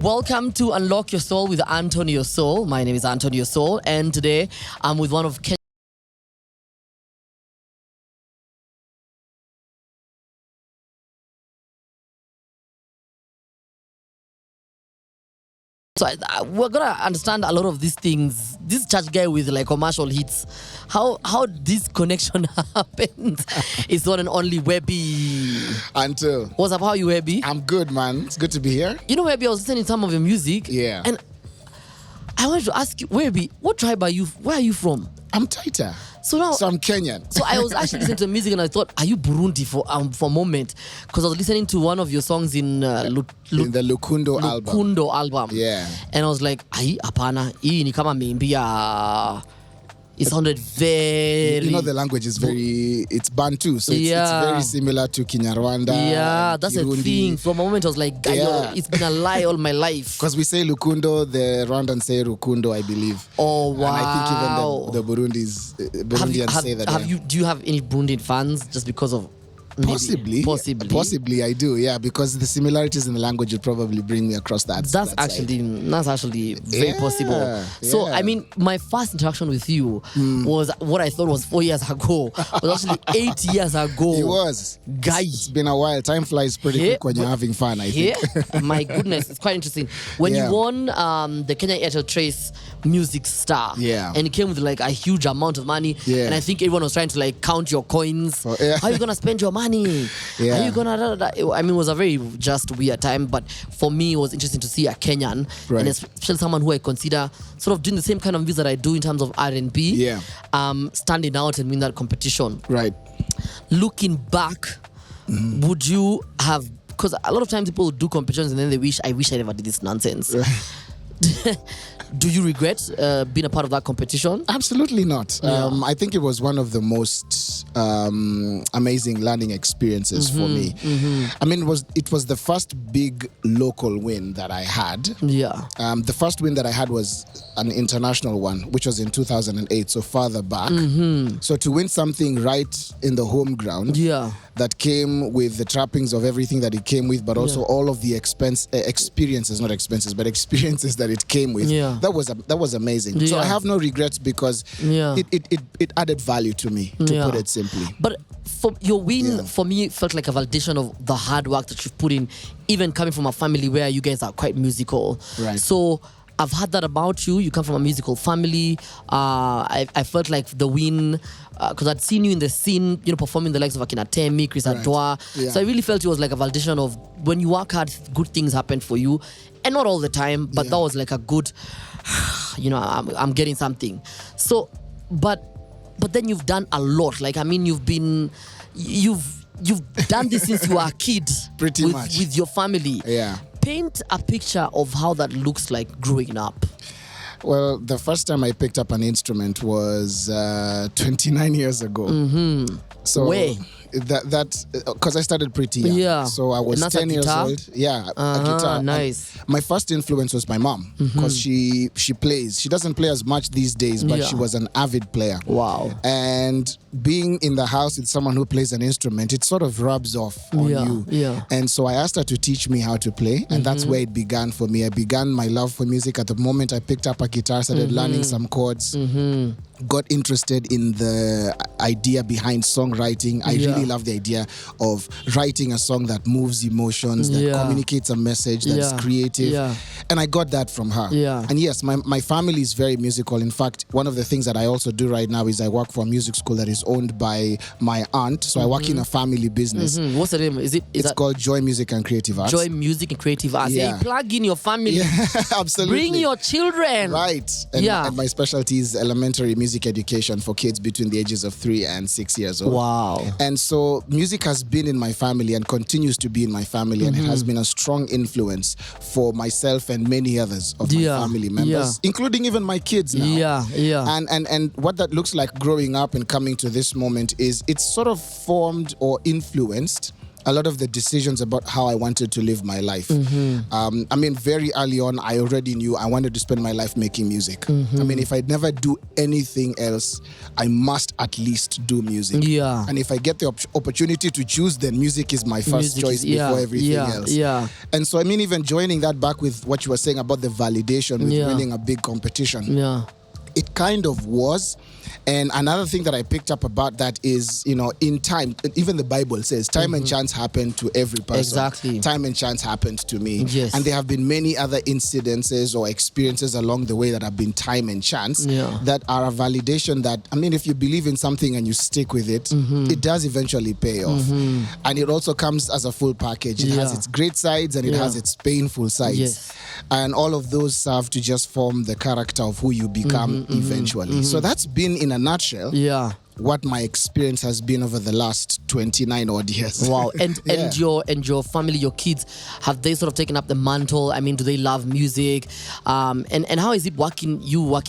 Welcome to Unlock Your Soul with Antonio Soul. My name is Antonio Soul, and today I'm with one of Kenya's we're gonna understand a lot of these things. This church guy with like commercial hits, how this connection happened. It's one and only Webi. Until What's up? How are you, Webi? I'm good, man. It's good to be here. You know, Webi, I was listening to some of your music. Yeah. And I wanted to ask you, Webi, what tribe are you? Where are you from? I'm Taita. So now, So I'm Kenyan. So I was actually listening to music and I thought, are you Burundi for a moment? Because I was listening to one of your songs in In the Lukundo album. Lukundo album. Yeah. And I was like, ai, apana, hii ni kama meimbia. It sounded very... You know the language is it's Bantu, so it's very similar to Kinyarwanda. Yeah, that's Kirundi. a thing. For a moment, I was like, Yeah. it's been a lie all my life. Because we say Lukundo, the Rwandans say Rukundo, I believe. Oh, wow. And I think even the Burundians say that. Do you have any Burundian fans just because of... Possibly, I do. Yeah, because the similarities in the language would probably bring me across that. That's actually very possible. So I mean, my first interaction with you was what I thought was 4 years ago. It was actually 8 years ago. It was. Guy. It's been a while. Time flies pretty quick when you're having fun, I think. My goodness, it's quite interesting. When you won the Kenya Airtel Trace Music Star, and it came with like a huge amount of money, and I think everyone was trying to like count your coins. How are you gonna spend your money? Are you gonna? I mean, it was a very just weird time, but for me, it was interesting to see a Kenyan, and especially someone who I consider sort of doing the same kind of music that I do in terms of R&B, standing out and win that competition. Right. Looking back, would you have? Because a lot of times people do competitions and then they wish I never did this nonsense. Do you regret being a part of that competition? Absolutely not. I think it was one of the most amazing learning experiences for me. I mean, it was the first big local win that I had. Yeah. The first win that I had was an international one, which was in 2008, so farther back. So to win something right in the home ground, that came with the trappings of everything that it came with, but also all of the experiences, not expenses, but experiences that it came with. That was amazing. So I have no regrets because it added value to me, to put it simply. But for your win, for me, it felt like a validation of the hard work that you've put in, even coming from a family where you guys are quite musical. Right. So I've heard that about you. You come from a musical family. I felt like the win, because I'd seen you in the scene, performing the likes of Akina Temi, Chris Adwa. So I really felt it was like a validation of when you work hard, good things happen for you. And not all the time, but that was like a good, I'm getting something. So, but then you've done a lot. Like, I mean, you've done this since you were a kid. Pretty much. With your family. Yeah. Paint a picture of how that looks like growing up. Well, the first time I picked up an instrument was 29 years ago. So that because I started pretty young. Yeah. So I was 10 years old. Yeah, a guitar. Nice. And my first influence was my mom because she plays. She doesn't play as much these days, but she was an avid player. Wow. And being in the house with someone who plays an instrument, it sort of rubs off on you. Yeah. And so I asked her to teach me how to play, and that's where it began for me. I began my love for music at the moment I picked up a guitar, started learning some chords. Got interested in the idea behind songwriting. I really love the idea of writing a song that moves emotions, that communicates a message, that's creative. And I got that from her. And yes, my family is very musical. In fact, one of the things that I also do right now is I work for a music school that is owned by my aunt. So I work in a family business. What's the name? It's called Joy Music and Creative Arts. Joy Music and Creative Arts. Yeah. Hey, plug in your family. Absolutely. Bring your children. Right. And my specialty is elementary music education for kids between the ages of 3 and 6 years old. Wow. And so music has been in my family and continues to be in my family, and it has been a strong influence for myself and many others of my family members, including even my kids now. And what that looks like growing up and coming to this moment is it's sort of formed or influenced a lot of the decisions about how I wanted to live my life. I mean, very early on, I already knew I wanted to spend my life making music. I mean, if I'd never do anything else, I must at least do music. Yeah. And if I get the opportunity to choose, then music is my first choice before everything else. Yeah. And so, I mean, even joining that back with what you were saying about the validation with winning a big competition. Yeah. It kind of was. And another thing that I picked up about that is, you know, in time, even the Bible says time and chance happen to every person. Exactly. Time and chance happened to me. Yes. And there have been many other incidences or experiences along the way that have been time and chance that are a validation that, I mean, if you believe in something and you stick with it, it does eventually pay off. And it also comes as a full package. It has its great sides and it has its painful sides. Yes. And all of those serve to just form the character of who you become eventually. So that's been, in a nutshell, what my experience has been over the last 29 odd years. Wow. And your family, your kids, have they sort of taken up the mantle? I mean, do they love music? And how is it working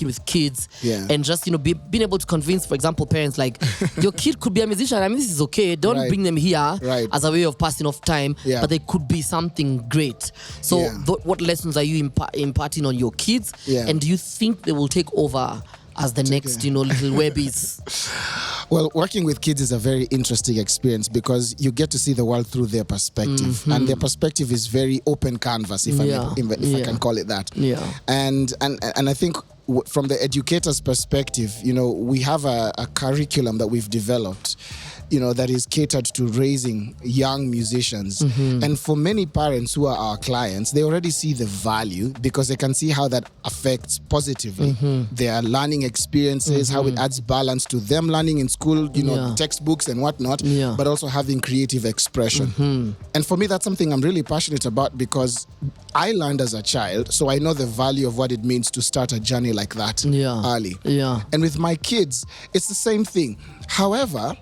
with kids? And just, you know, being able to convince, for example, parents like, your kid could be a musician. I mean, this is okay. Don't bring them here as a way of passing off time, but they could be something great. So what lessons are you imparting on your kids? And do you think they will take over as the next, you know, little Webbies? Well, working with kids is a very interesting experience because you get to see the world through their perspective. And their perspective is very open canvas, if I can call it that. And I think from the educator's perspective, you know, we have a curriculum that we've developed, you know, that is catered to raising young musicians. And for many parents who are our clients, they already see the value because they can see how that affects positively their learning experiences, how it adds balance to them learning in school, you know, textbooks and whatnot, but also having creative expression. And for me, that's something I'm really passionate about because I learned as a child, so I know the value of what it means to start a journey like that early. And with my kids, it's the same thing. However,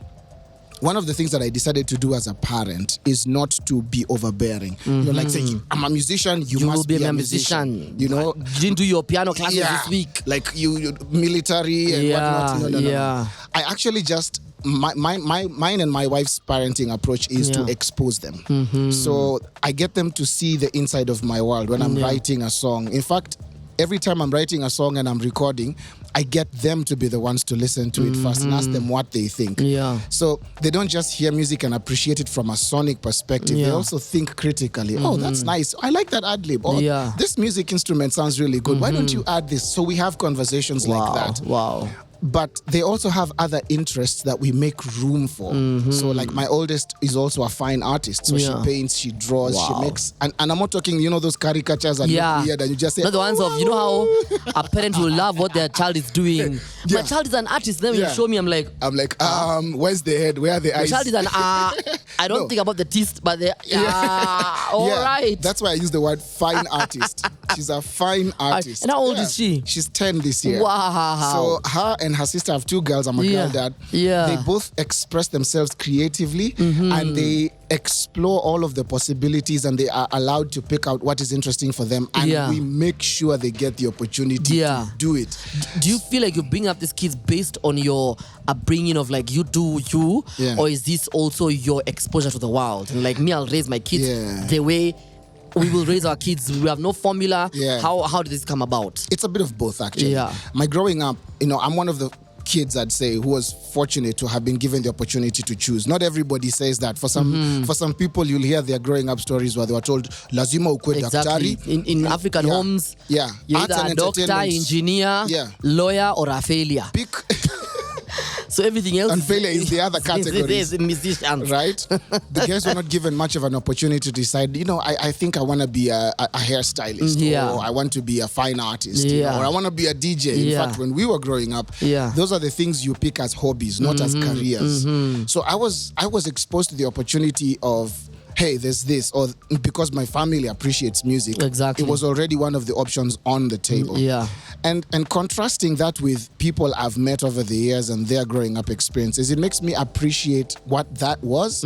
one of the things that I decided to do as a parent is not to be overbearing. You know, like say, I'm a musician, you must be a musician. You know, you didn't do your piano classes this week. Like you military and whatnot. No. I actually just mine and my wife's parenting approach is to expose them. So I get them to see the inside of my world when I'm writing a song. In fact, every time I'm writing a song and I'm recording, I get them to be the ones to listen to it first and ask them what they think. So they don't just hear music and appreciate it from a sonic perspective. They also think critically. Oh, that's nice. I like that ad-lib. Oh, this music instrument sounds really good. Why don't you add this? So we have conversations like that. Wow. But they also have other interests that we make room for. So like my oldest is also a fine artist. So she paints, she draws, she makes, and I'm not talking, you know, those caricatures that look weird and you just say, not the ones of, you know how a parent will love what their child is doing. My child is an artist. Then you show me, I'm like, where's the head? Where are the eyes? My child is an I don't think about the teeth, but the all right. That's why I use the word fine artist. She's a fine artist. And how old is she? She's 10 this year. Wow. So her and her sister have two girls. I'm a girl dad. They both express themselves creatively and they explore all of the possibilities and they are allowed to pick out what is interesting for them and we make sure they get the opportunity to do it. Do you feel like you bring up these kids based on your upbringing of like you do you or is this also your exposure to the world? And like me, I'll raise my kids the way we will raise our kids. We have no formula. How did this come about? It's a bit of both, actually. My growing up, you know, I'm one of the kids, I'd say, who was fortunate to have been given the opportunity to choose. Not everybody says that. For some people, you'll hear their growing up stories where they were told, lazima ukwe daktari. In African homes, you're either a doctor, engineer, lawyer, or a failure. So everything else... And failure is the other category. Musicians. Right? The guys were not given much of an opportunity to decide, you know, I think I want to be a hairstylist or I want to be a fine artist or I want to be a DJ. In fact, when we were growing up, those are the things you pick as hobbies, not as careers. So I was exposed to the opportunity of hey, there's this, or because my family appreciates music, exactly, it was already one of the options on the table. Yeah. And contrasting that with people I've met over the years and their growing up experiences, it makes me appreciate what that was,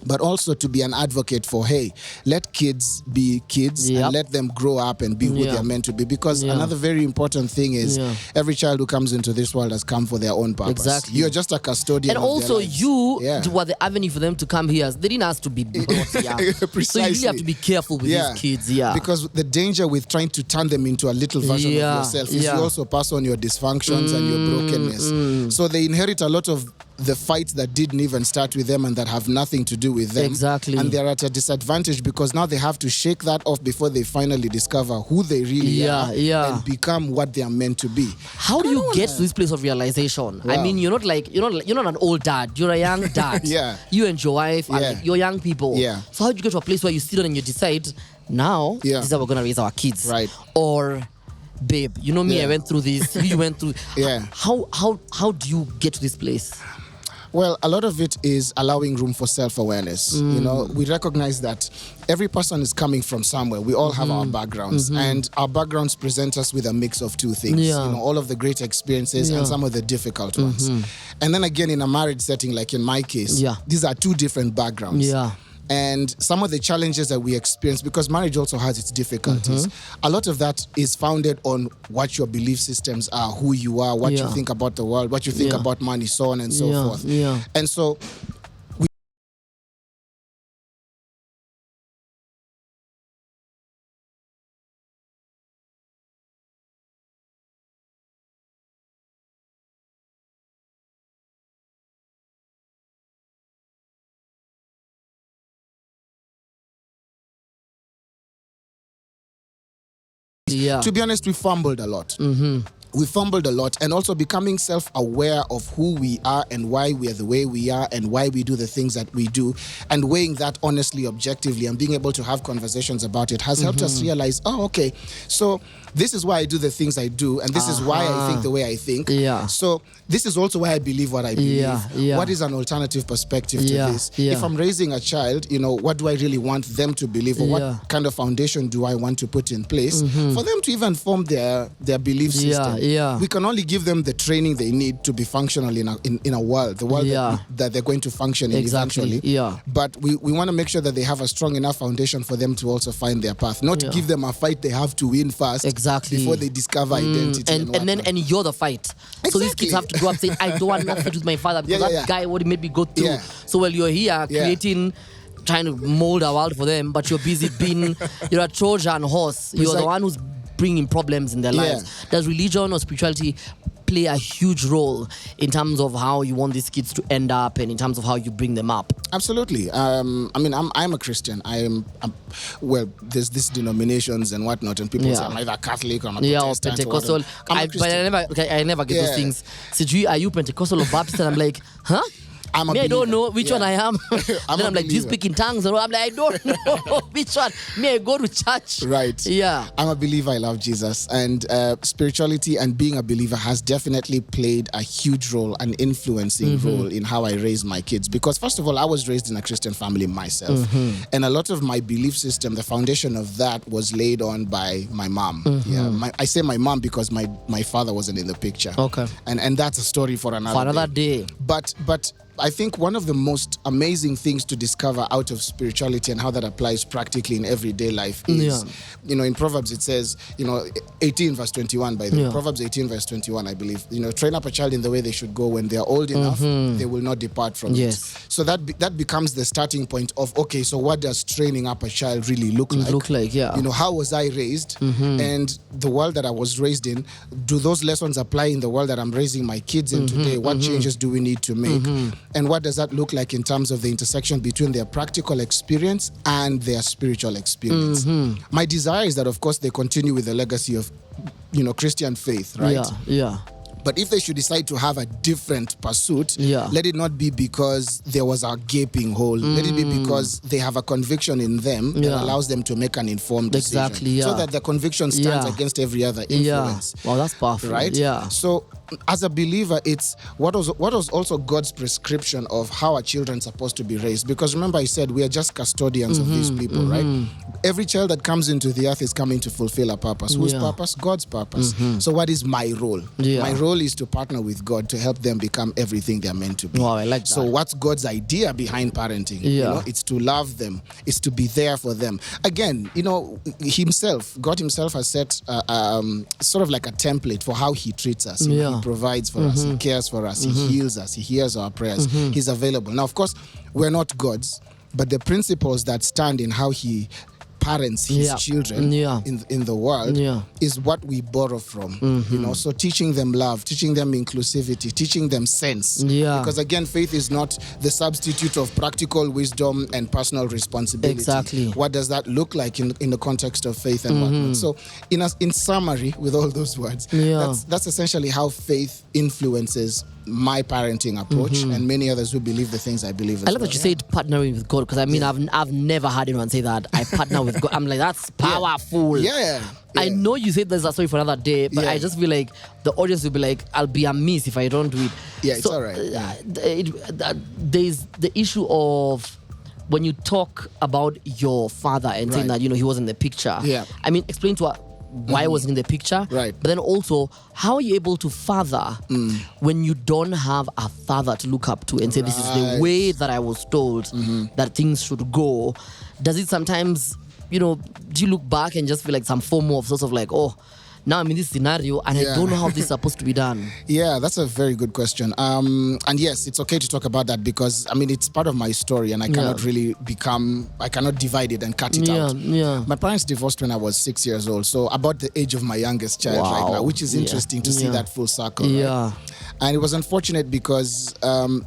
but also to be an advocate for, hey, let kids be kids, and let them grow up and be who they're meant to be. Because another very important thing is every child who comes into this world has come for their own purpose. Exactly. You're just a custodian. And of also, their lives. you were the avenue for them to come here. They didn't ask to be brought here. Precisely. So you really have to be careful with these kids. Because the danger with trying to turn them into a little version of yourself is you also pass on your dysfunctions and your brokenness. So they inherit a lot of the fights that didn't even start with them and that have nothing to do with them. Exactly. And they're at a disadvantage because now they have to shake that off before they finally discover who they really are and become what they are meant to be. How do you get to this place of realization? Wow. I mean, you're not an old dad. You're a young dad. You and your wife and you're young people. So how do you get to a place where you sit down and you decide, now this is how we're gonna raise our kids? Right. Or, babe, you know me, I went through this. You went through. How do you get to this place? Well, a lot of it is allowing room for self-awareness. You know, we recognize that every person is coming from somewhere. We all have our backgrounds, and our backgrounds present us with a mix of two things. You know, all of the great experiences and some of the difficult ones. And then again, in a marriage setting, like in my case, these are two different backgrounds. And some of the challenges that we experience, because marriage also has its difficulties, a lot of that is founded on what your belief systems are, who you are, what you think about the world, what you think about money, so on and so forth. And so to be honest, we fumbled a lot. We fumbled a lot, and also becoming self-aware of who we are and why we are the way we are and why we do the things that we do, and weighing that honestly, objectively, and being able to have conversations about it has helped us realize, oh, okay, so this is why I do the things I do, and this is why I think the way I think. So this is also why I believe what I believe. What is an alternative perspective to this? If I'm raising a child, you know, what do I really want them to believe, or what kind of foundation do I want to put in place for them to even form their belief system? We can only give them the training they need to be functional in a world, the world that they're going to function in eventually. But we want to make sure that they have a strong enough foundation for them to also find their path, not to give them a fight they have to win first before they discover identity. And you're the fight. So these kids have to grow up saying, I don't want nothing with my father because that guy what he made me go through. So while you're here creating, trying to mold a world for them, but you're busy being, you're a Trojan horse. You're the one who's bringing problems in their lives. Does religion or spirituality play a huge role in terms of how you want these kids to end up and in terms of how you bring them up? Absolutely. I mean, I'm a Christian. Well, there's these denominations and whatnot, and people say I'm either Catholic or I'm a Protestant. Pentecostal. I never get those things. So, are you Pentecostal or Baptist? And I'm like, huh? I don't know which one I am. Then I'm like, do you speak in tongues? Or I'm like, I don't know which one. I go to church. Right. Yeah. I'm a believer. I love Jesus. And spirituality and being a believer has definitely played a huge role, an influencing role in how I raise my kids. Because first of all, I was raised in a Christian family myself. And a lot of my belief system, the foundation of that was laid on by my mom. I say my mom because my father wasn't in the picture. Okay. And that's a story for another day. But I think one of the most amazing things to discover out of spirituality and how that applies practically in everyday life is, you know, in Proverbs it says, you know, 18 verse 21, by the way, Proverbs 18 verse 21, I believe, you know, train up a child in the way they should go. When they are old enough, they will not depart from it. So that becomes the starting point of, okay, so what does training up a child really look like? You know, how was I raised? And the world that I was raised in, do those lessons apply in the world that I'm raising my kids in today? What changes do we need to make? And what does that look like in terms of the intersection between their practical experience and their spiritual experience? My desire is that, of course, they continue with the legacy of, you know, Christian faith, right? But if they should decide to have a different pursuit, let it not be because there was a gaping hole. Let it be because they have a conviction in them that allows them to make an informed decision. So that the conviction stands against every other influence. Wow, that's powerful. Right? Yeah. So as a believer, it's what was also God's prescription of how our children are supposed to be raised. Because remember, he said we are just custodians of these people, right? Every child that comes into the earth is coming to fulfill a purpose. Whose purpose? God's purpose. So what is my role? My role is to partner with God to help them become everything they're meant to be. Wow, I like that. So what's God's idea behind parenting? You know, it's to love them. It's to be there for them. Again, you know, God himself has set sort of like a template for how he treats us. He provides for us. He cares for us. He heals us. He hears our prayers. He's available. Now, of course, we're not gods, but the principles that stand in how he parents his children in the world is what we borrow from. You know, so teaching them love, teaching them inclusivity, teaching them sense. Because again, faith is not the substitute of practical wisdom and personal responsibility. Exactly. What does that look like in the context of faith and whatnot? So in summary, with all those words, that's essentially how faith influences my parenting approach and many others who believe the things I believe as I love that you said partnering with God, because I mean I've never heard anyone say that. I partner with God. I'm like, that's powerful. I know you said there's a story for another day, but I just feel like the audience will be like, I'll be amiss if I don't do it. It's all right. There's the issue of when you talk about your father and saying that, you know, he was in the picture. I mean, explain to us why it wasn't in the picture. But then also, how are you able to father when you don't have a father to look up to and say, this is the way that I was told that things should go? Does it sometimes, you know, do you look back and just feel like some FOMO of sort of like, oh, now I'm in this scenario and I don't know how this is supposed to be done? Yeah, that's a very good question. And yes, it's okay to talk about that because, I mean, it's part of my story and I cannot really I cannot divide it and cut it out. My parents divorced when I was 6 years old, so about the age of my youngest child right now, which is interesting to see that full circle. Right? And it was unfortunate because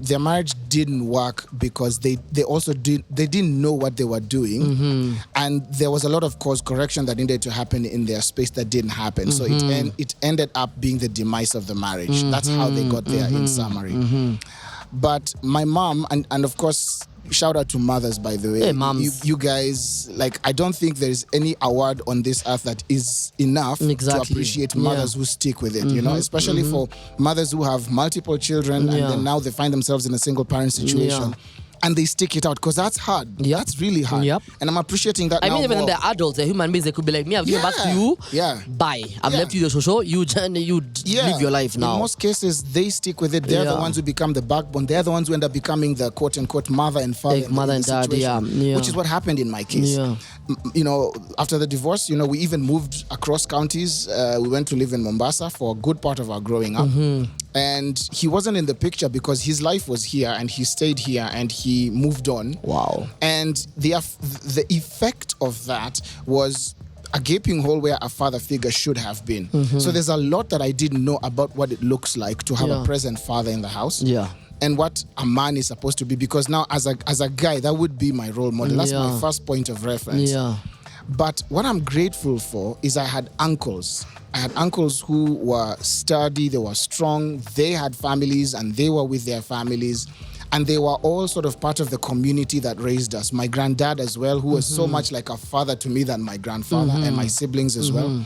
their marriage didn't work because they didn't know what they were doing, and there was a lot of course correction that needed to happen in their space that didn't happen. So it ended up being the demise of the marriage. That's how they got there in summary. But my mom, and of course, shout out to mothers, by the way. Hey, moms. You guys, like, I don't think there's any award on this earth that is enough to appreciate mothers who stick with it, you know, especially for mothers who have multiple children and then now they find themselves in a single parent situation. And they stick it out because that's hard. That's really hard. And I'm appreciating that. I mean, even when they're adults, they're human beings. They could be like, me, I've given back to you. Bye. I've left you the social. You live your life now. In most cases, they stick with it. They're the ones who become the backbone. They're the ones who end up becoming the quote unquote mother and father. Mother and dad, which is what happened in my case. You know, after the divorce, you know, we even moved across counties. We went to live in Mombasa for a good part of our growing up. And he wasn't in the picture because his life was here and he stayed here and he moved on. Wow. And the effect of that was a gaping hole where a father figure should have been. So there's a lot that I didn't know about what it looks like to have a present father in the house. And what a man is supposed to be, because now as a guy, that would be my role model. That's my first point of reference. But what I'm grateful for is I had uncles. I had uncles who were sturdy, they were strong, they had families and they were with their families. And they were all sort of part of the community that raised us. My granddad as well, who was so much like a father to me than my grandfather and my siblings as well.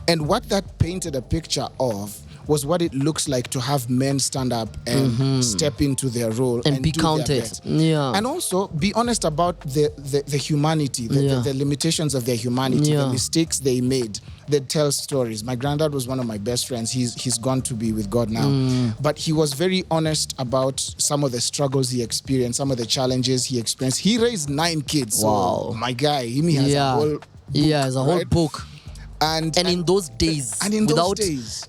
And what that painted a picture of was what it looks like to have men stand up and step into their role and be counted. And also be honest about the humanity, the limitations of their humanity, the mistakes they made. They tell stories. My granddad was one of my best friends. He's gone to be with God now. But he was very honest about some of the struggles he experienced, some of the challenges he experienced. He raised 9 kids. Wow. So my guy, he has a whole book. It's a whole book. And in those days, without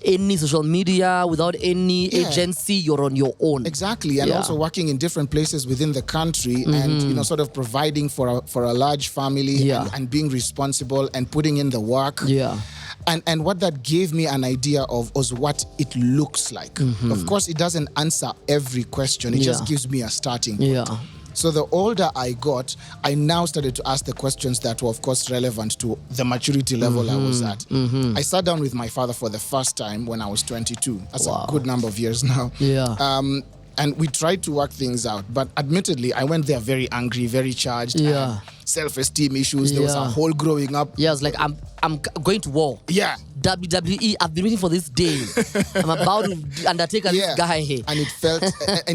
any social media, without any agency, you're on your own. Exactly, and also working in different places within the country, and you know, sort of providing for a large family and being responsible and putting in the work. And what that gave me an idea of was what it looks like. Of course, it doesn't answer every question. It just gives me a starting point. So the older I got, I now started to ask the questions that were, of course, relevant to the maturity level I was at. I sat down with my father for the first time when I was 22. That's a good number of years now. Yeah. And we tried to work things out. But admittedly, I went there very angry, very charged. Yeah. Self-esteem issues. There was a whole growing up. Yeah, I was like, I'm going to war. Yeah. WWE, I've been waiting for this day. I'm about to undertake this guy here. And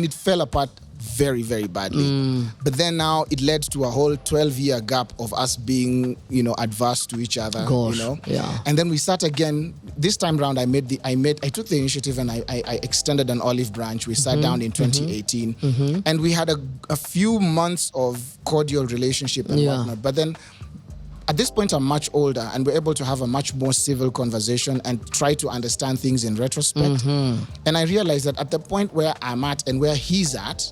it fell apart very, very badly. But then now it led to a whole 12-year gap of us being, adverse to each other. Gosh, And then we sat again. This time round, I took the initiative and I extended an olive branch. We sat down in 2018, and we had a few months of cordial relationship and whatnot. But then, at this point, I'm much older, and we're able to have a much more civil conversation and try to understand things in retrospect. And I realized that at the point where I'm at and where he's at,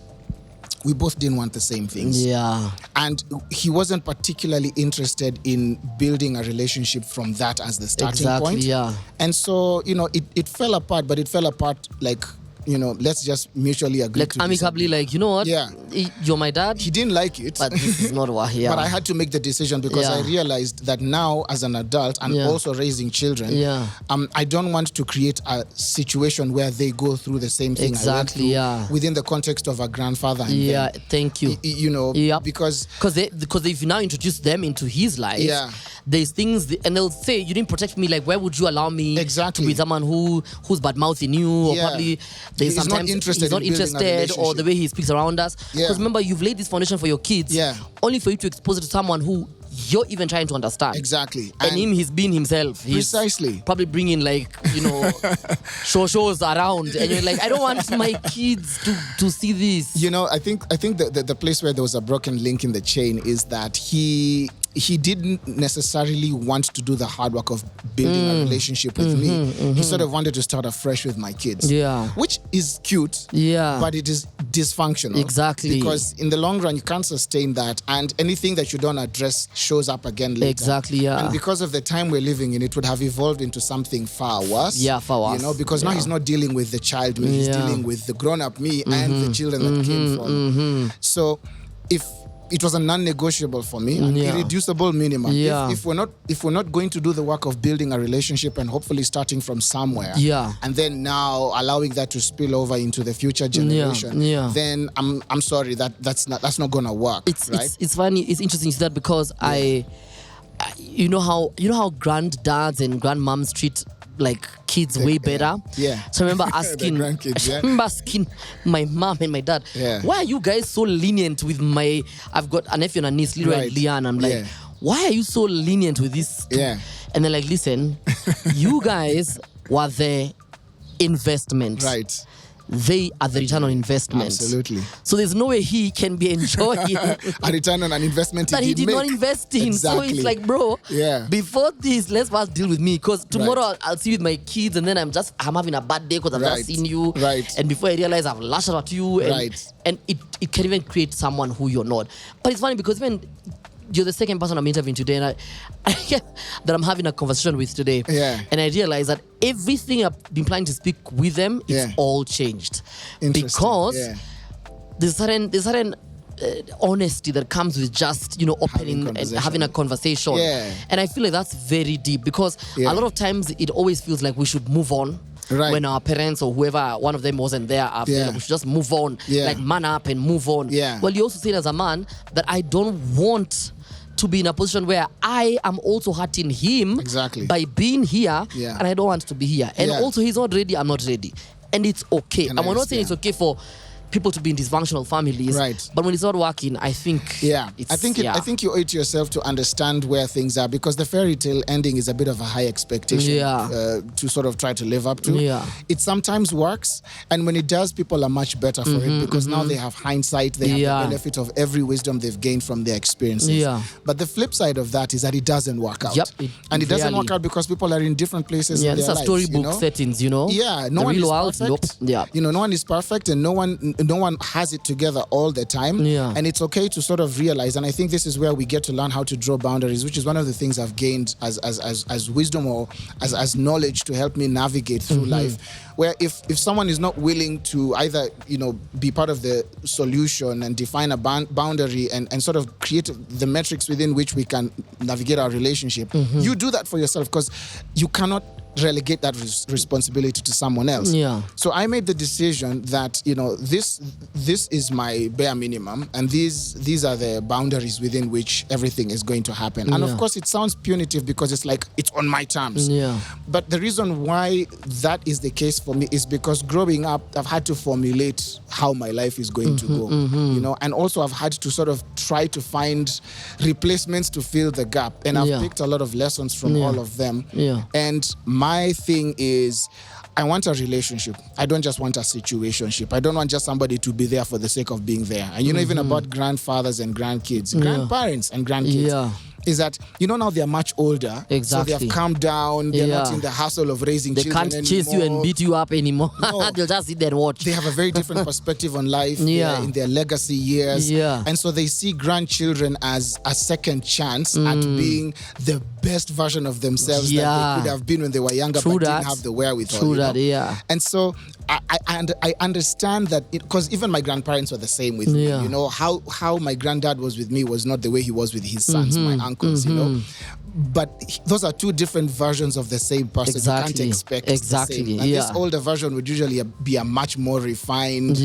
we both didn't want the same things. Yeah. And he wasn't particularly interested in building a relationship from that as the starting point. Yeah. And so, it fell apart, but it fell apart like, let's just mutually agree to amicably, like, you know what? Yeah. You're my dad. He didn't like it. But this is not what, But I had to make the decision because I realized that now as an adult and also raising children, I don't want to create a situation where they go through the same thing I went through within the context of a grandfather. And thank you. Because if you now introduce them into his life, there's things, and they'll say, you didn't protect me, like, why would you allow me to be someone who's bad-mouthing you, or probably there's sometimes he's not interested, or the way he speaks around us. Because remember, you've laid this foundation for your kids, only for you to expose it to someone who you're even trying to understand. Exactly. And he's been himself. Precisely. Probably bringing, like, shows around, and you're like, I don't want my kids to see this. I think the place where there was a broken link in the chain is that he didn't necessarily want to do the hard work of building a relationship with me. He sort of wanted to start afresh with my kids. Yeah. Which is cute. Yeah. But it is dysfunctional. Exactly. Because in the long run, you can't sustain that. And anything that you don't address shows up again later. Exactly, yeah. And because of the time we're living in, it would have evolved into something far worse. Yeah, far worse. Because now he's not dealing with the child me, he's dealing with the grown-up me and the children that came from. So if it was a non-negotiable for me, an irreducible minimum. Yeah. If we're not going to do the work of building a relationship and hopefully starting from somewhere, and then now allowing that to spill over into the future generation, then I'm sorry, that's not gonna work. It's funny. It's interesting to that because you know how granddads and grandmoms treat like kids way better. Yeah. So I remember asking, my mom and my dad, why are you guys so lenient with I've got a nephew and a niece, Leroy and Leanne. I'm like, why are you so lenient with this? Yeah. And they're like, listen, you guys were the investment. Right. They are the return on investment. Absolutely. So there's no way he can be enjoying a return on an investment that he did not invest in. Exactly. So it's like, bro, before this, let's first deal with me, because tomorrow I'll see you with my kids, and then I'm having a bad day because I've just seen you. Right. And before I realize I've lashed out at you. And it can even create someone who you're not. But it's funny because even you're the second person I'm interviewing today, and that I'm having a conversation with today. Yeah. And I realize that everything I've been planning to speak with them, it's all changed. Because there's certain honesty that comes with just opening and having a conversation. And I feel like that's very deep, because a lot of times it always feels like we should move on. Right. When our parents or whoever, one of them wasn't there, we should just move on, like man up and move on. Well, you also say as a man that I don't want to be in a position where I am also hurting him by being here, and I don't want to be here. And also he's not ready, I'm not ready. And it's okay. And we're not saying it's okay for people to be in dysfunctional families, but when it's not working, I think I think you owe it to yourself to understand where things are, because the fairy tale ending is a bit of a high expectation to sort of try to live up to. It sometimes works, and when it does, people are much better for it, because now they have hindsight, they have the benefit of every wisdom they've gained from their experiences. But the flip side of that is that it doesn't work out. And it doesn't work out because people are in different places in their lives. These are storybook settings, no one is perfect. No one is perfect, and no one no one has it together all the time. And it's okay to sort of realize, and I think this is where we get to learn how to draw boundaries, which is one of the things I've gained as wisdom or as knowledge to help me navigate through life. Where if someone is not willing to either, be part of the solution and define a boundary and sort of create the metrics within which we can navigate our relationship, you do that for yourself, because you cannot relegate that responsibility to someone else. So I made the decision that this is my bare minimum, and these are the boundaries within which everything is going to happen. And of course it sounds punitive because it's like it's on my terms. But the reason why that is the case for me is because growing up I've had to formulate how my life is going to go. And also I've had to sort of try to find replacements to fill the gap, and I've picked a lot of lessons from all of them. And my thing is, I want a relationship. I don't just want a situationship. I don't want just somebody to be there for the sake of being there. And even about grandfathers and grandkids, grandparents and grandkids, is that, now they're much older. So they have calmed down. They're not in the hassle of raising children anymore. They can't chase you and beat you up anymore. No. They'll just sit there and watch. They have a very different perspective on life in their legacy years. And so they see grandchildren as a second chance at being the best version of themselves that they could have been when they were younger, but didn't have the wherewithal. And so I understand that, because even my grandparents were the same with me. How my granddad was with me was not the way he was with his sons, my uncles, But those are two different versions of the same person. You can't expect the same. And this older version would usually be a much more refined,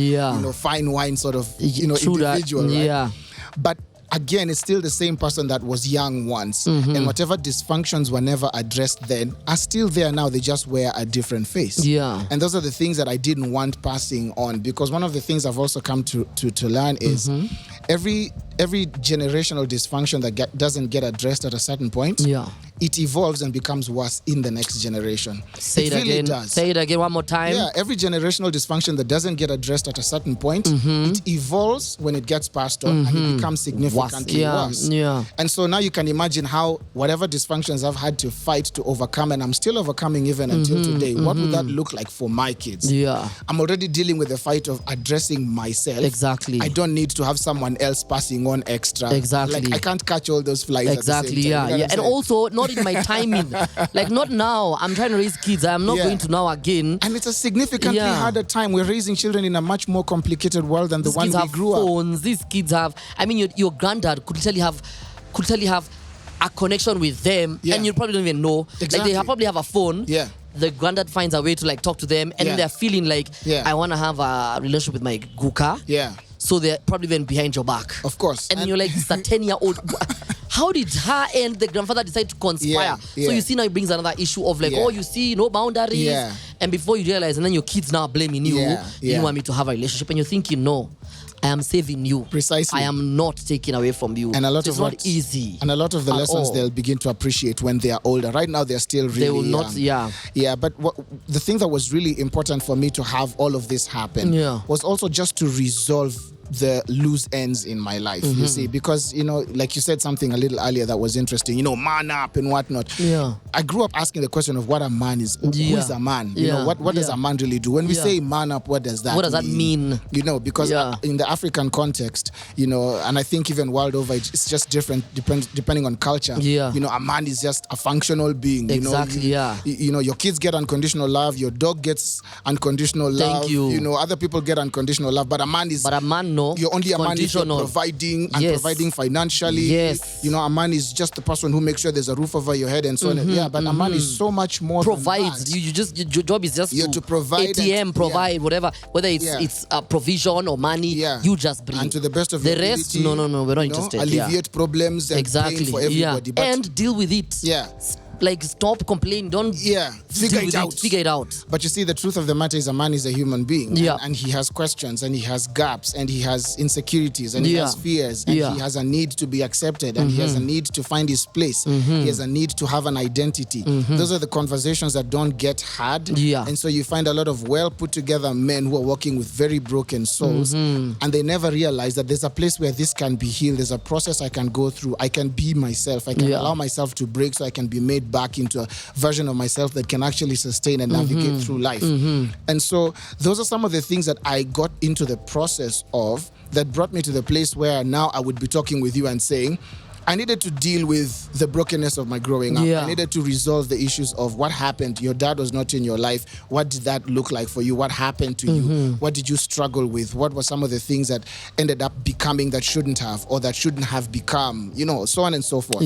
fine wine sort of, individual, right? But again, it's still the same person that was young once. And whatever dysfunctions were never addressed then are still there now. They just wear a different face. And those are the things that I didn't want passing on, because one of the things I've also come to learn is every generational dysfunction that doesn't get addressed at a certain point, it evolves and becomes worse in the next generation. Say it again. Say it again one more time. Every generational dysfunction that doesn't get addressed at a certain point, it evolves when it gets passed on, and it becomes significantly worse. And so now you can imagine how whatever dysfunctions I've had to fight to overcome, and I'm still overcoming even until today, what would that look like for my kids? I'm already dealing with the fight of addressing myself. I don't need to have someone else passing on extra. Like I can't catch all those flies at the same time. And also not in my timing. Like not now. I'm trying to raise kids. I'm not going to now again. And it's a significantly harder time. We're raising children in a much more complicated world than the one we grew up. These kids have, I mean, your granddad could tell you have a connection with them, and you probably don't even know. Like they probably have a phone. The granddad finds a way to like talk to them, and then they're feeling like, I want to have a relationship with my guka. So they're probably then behind your back. Of course. And you're like, it's a 10-year-old. How did her and the grandfather decide to conspire? So you see now it brings another issue of like, you see, no boundaries. And before you realize, and then your kids now blaming you. You want me to have a relationship, and you're thinking, no, I am saving you. Precisely. I am not taking away from you. And a lot it's of not easy. And a lot of the lessons they'll begin to appreciate when they are older. Right now, they're still really They will not, but the thing that was really important for me to have all of this happen was also just to resolve the loose ends in my life, you see, because, like you said something a little earlier that was interesting, man up and whatnot. I grew up asking the question of what a man is. Who is a man? What does a man really do? When we say man up, what does that mean? Because in the African context, and I think even world over, it's just different depending on culture. A man is just a functional being. Your kids get unconditional love, your dog gets unconditional love. Other people get unconditional love, but a man is... You're only a man if you're providing and providing financially. A man is just the person who makes sure there's a roof over your head and so on. But a man is so much more provides. Than that. Your job is just to provide ATM, provide whatever, whether it's a provision or money, you just bring. And to the best of the your rest, ability, no, we're not interested. Alleviate problems and pain for everybody. But and deal with it. Like, stop complaining. Don't figure it out. But you see, the truth of the matter is a man is a human being. And he has questions, and he has gaps, and he has insecurities, and he has fears, and he has a need to be accepted, and he has a need to find his place. He has a need to have an identity. Those are the conversations that don't get had. And so you find a lot of well put together men who are working with very broken souls, and they never realize that there's a place where this can be healed. There's a process I can go through. I can be myself. I can allow myself to break so I can be made back into a version of myself that can actually sustain and navigate through life. And so those are some of the things that I got into the process of that brought me to the place where now I would be talking with you and saying, I needed to deal with the brokenness of my growing up. I needed to resolve the issues of what happened. Your dad was not in your life. What did that look like for you? What happened to you? What did you struggle with? What were some of the things that ended up becoming that shouldn't have, or that shouldn't have become, so on and so forth.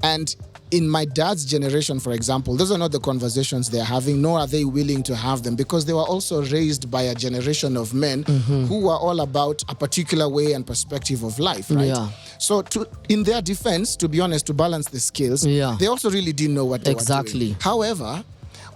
And in my dad's generation, for example, those are not the conversations they're having, nor are they willing to have them, because they were also raised by a generation of men who were all about a particular way and perspective of life, right? So in their defense, to be honest, to balance the scales, they also really didn't know what they were doing. However,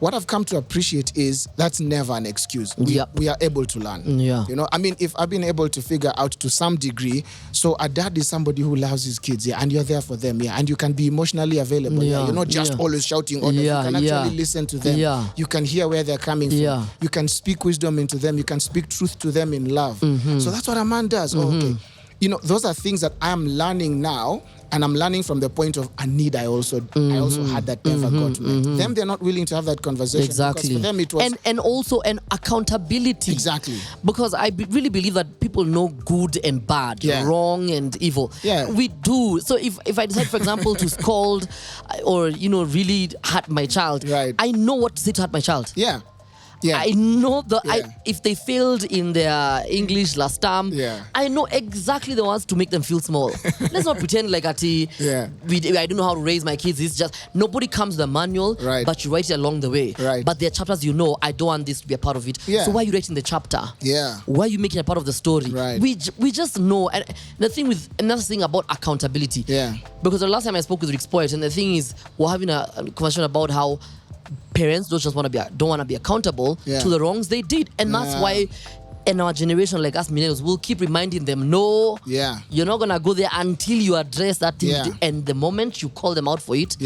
what I've come to appreciate is that's never an excuse. We are able to learn. If I've been able to figure out to some degree, so a dad is somebody who loves his kids, and you're there for them, and you can be emotionally available. You're not just always shouting orders. You can actually listen to them. You can hear where they're coming from. You can speak wisdom into them. You can speak truth to them in love. So that's what a man does. Those are things that I'm learning now. And I'm learning from the point of a need I also had that never got met. Them, they're not willing to have that conversation. Because for them it was... And also an accountability. Exactly. Because I really believe that people know good and bad, wrong and evil. We do. So if I decide, for example, to scold or, really hurt my child, I know what to say to hurt my child. I know if they failed in their English last term, I know exactly the ones to make them feel small. Let's not pretend like I don't know how to raise my kids. It's just nobody comes with a manual, but you write it along the way. But there are chapters I don't want this to be a part of it. So why are you writing the chapter? Why are you making it a part of the story? We just know. And the thing with another thing about accountability. Because the last time I spoke with Rick Spoit, and the thing is, we're having a conversation about how parents don't want to be accountable to the wrongs they did, and that's why in our generation, like us millennials, we'll keep reminding them, no, you're not gonna go there until you address that thing. And the moment you call them out for it,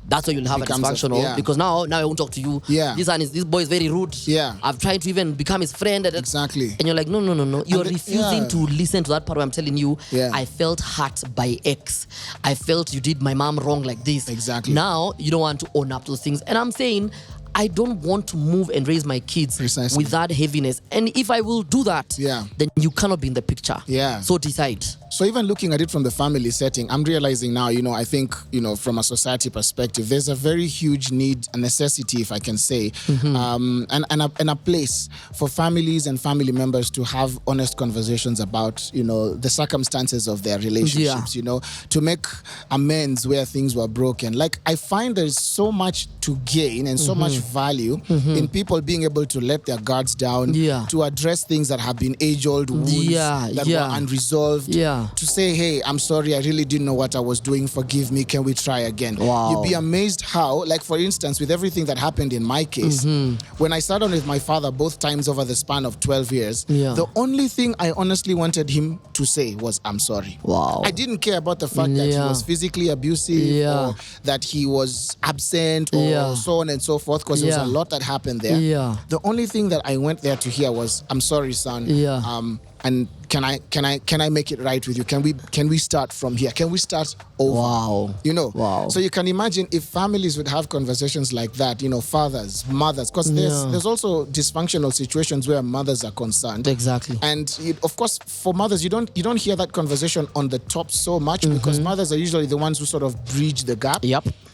that's when you'll have a dysfunctional. Because now I won't talk to you. This boy is very rude. I've tried to even become his friend. Exactly. And you're like, no. You're refusing to listen to that part where I'm telling you, I felt hurt by X. I felt you did my mom wrong like this. Exactly. Now you don't want to own up to those things. And I'm saying, I don't want to move and raise my kids with that heaviness. And if I will do that, then you cannot be in the picture. So decide. So even looking at it from the family setting, I'm realizing now, I think, from a society perspective, there's a very huge need, a necessity, if I can say, and a place for families and family members to have honest conversations about, the circumstances of their relationships, to make amends where things were broken. Like, I find there's so much to gain and so much value in people being able to let their guards down, to address things that have been age-old wounds that were unresolved, to say, hey, I'm sorry, I really didn't know what I was doing, forgive me, can we try again? You'd be amazed how, like for instance, with everything that happened in my case, when I sat on with my father both times over the span of 12 years, the only thing I honestly wanted him to say was, I'm sorry. I didn't care about the fact that he was physically abusive or that he was absent or so on and so forth, because there was a lot that happened there. The only thing that I went there to hear was, I'm sorry, son. And can I make it right with you? Can we start from here? Can we start over? So you can imagine if families would have conversations like that, fathers, mothers, because there's also dysfunctional situations where mothers are concerned. Exactly. And of course, for mothers, you don't hear that conversation on the top so much because mothers are usually the ones who sort of bridge the gap.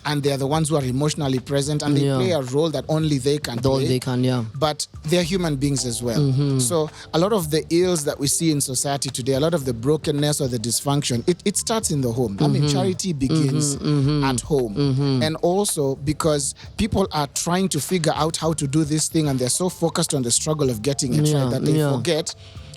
And they're the ones who are emotionally present, and they play a role that only they can play. But they're human beings as well. So a lot of the ills that we see in society today, a lot of the brokenness or the dysfunction, it starts in the home. I mean, charity begins at home. And also because people are trying to figure out how to do this thing, and they're so focused on the struggle of getting it right that they forget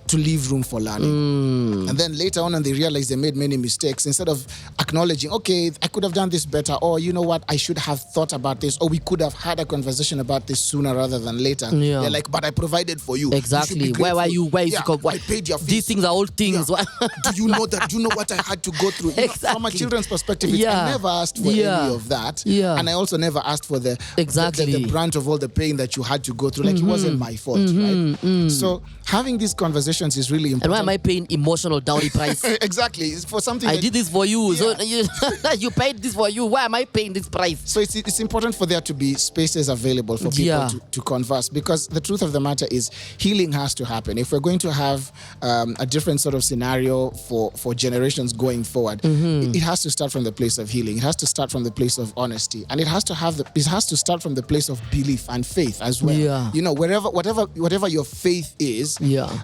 to leave room for learning. And then later on, and they realize they made many mistakes, instead of acknowledging, okay, I could have done this better, or you know what, I should have thought about this, or we could have had a conversation about this sooner rather than later. They're like, but I provided for you. Exactly. Where were you? I paid your fees. These things are old things. Do you know that? Do you know what I had to go through? From a children's perspective, I never asked for any of that. And I also never asked for the brunt of all the pain that you had to go through. Like, it wasn't my fault, right? So having these conversations conversations is really important. And why am I paying emotional dowry price? Exactly. It's for something I did this for you. Yeah. So you paid this for you. Why am I paying this price? So it's important for there to be spaces available for people to converse, because the truth of the matter is healing has to happen. If we're going to have a different sort of scenario for generations going forward, it has to start from the place of healing. It has to start from the place of honesty, and it has to start from the place of belief and faith as well. Yeah. You know, whatever your faith is,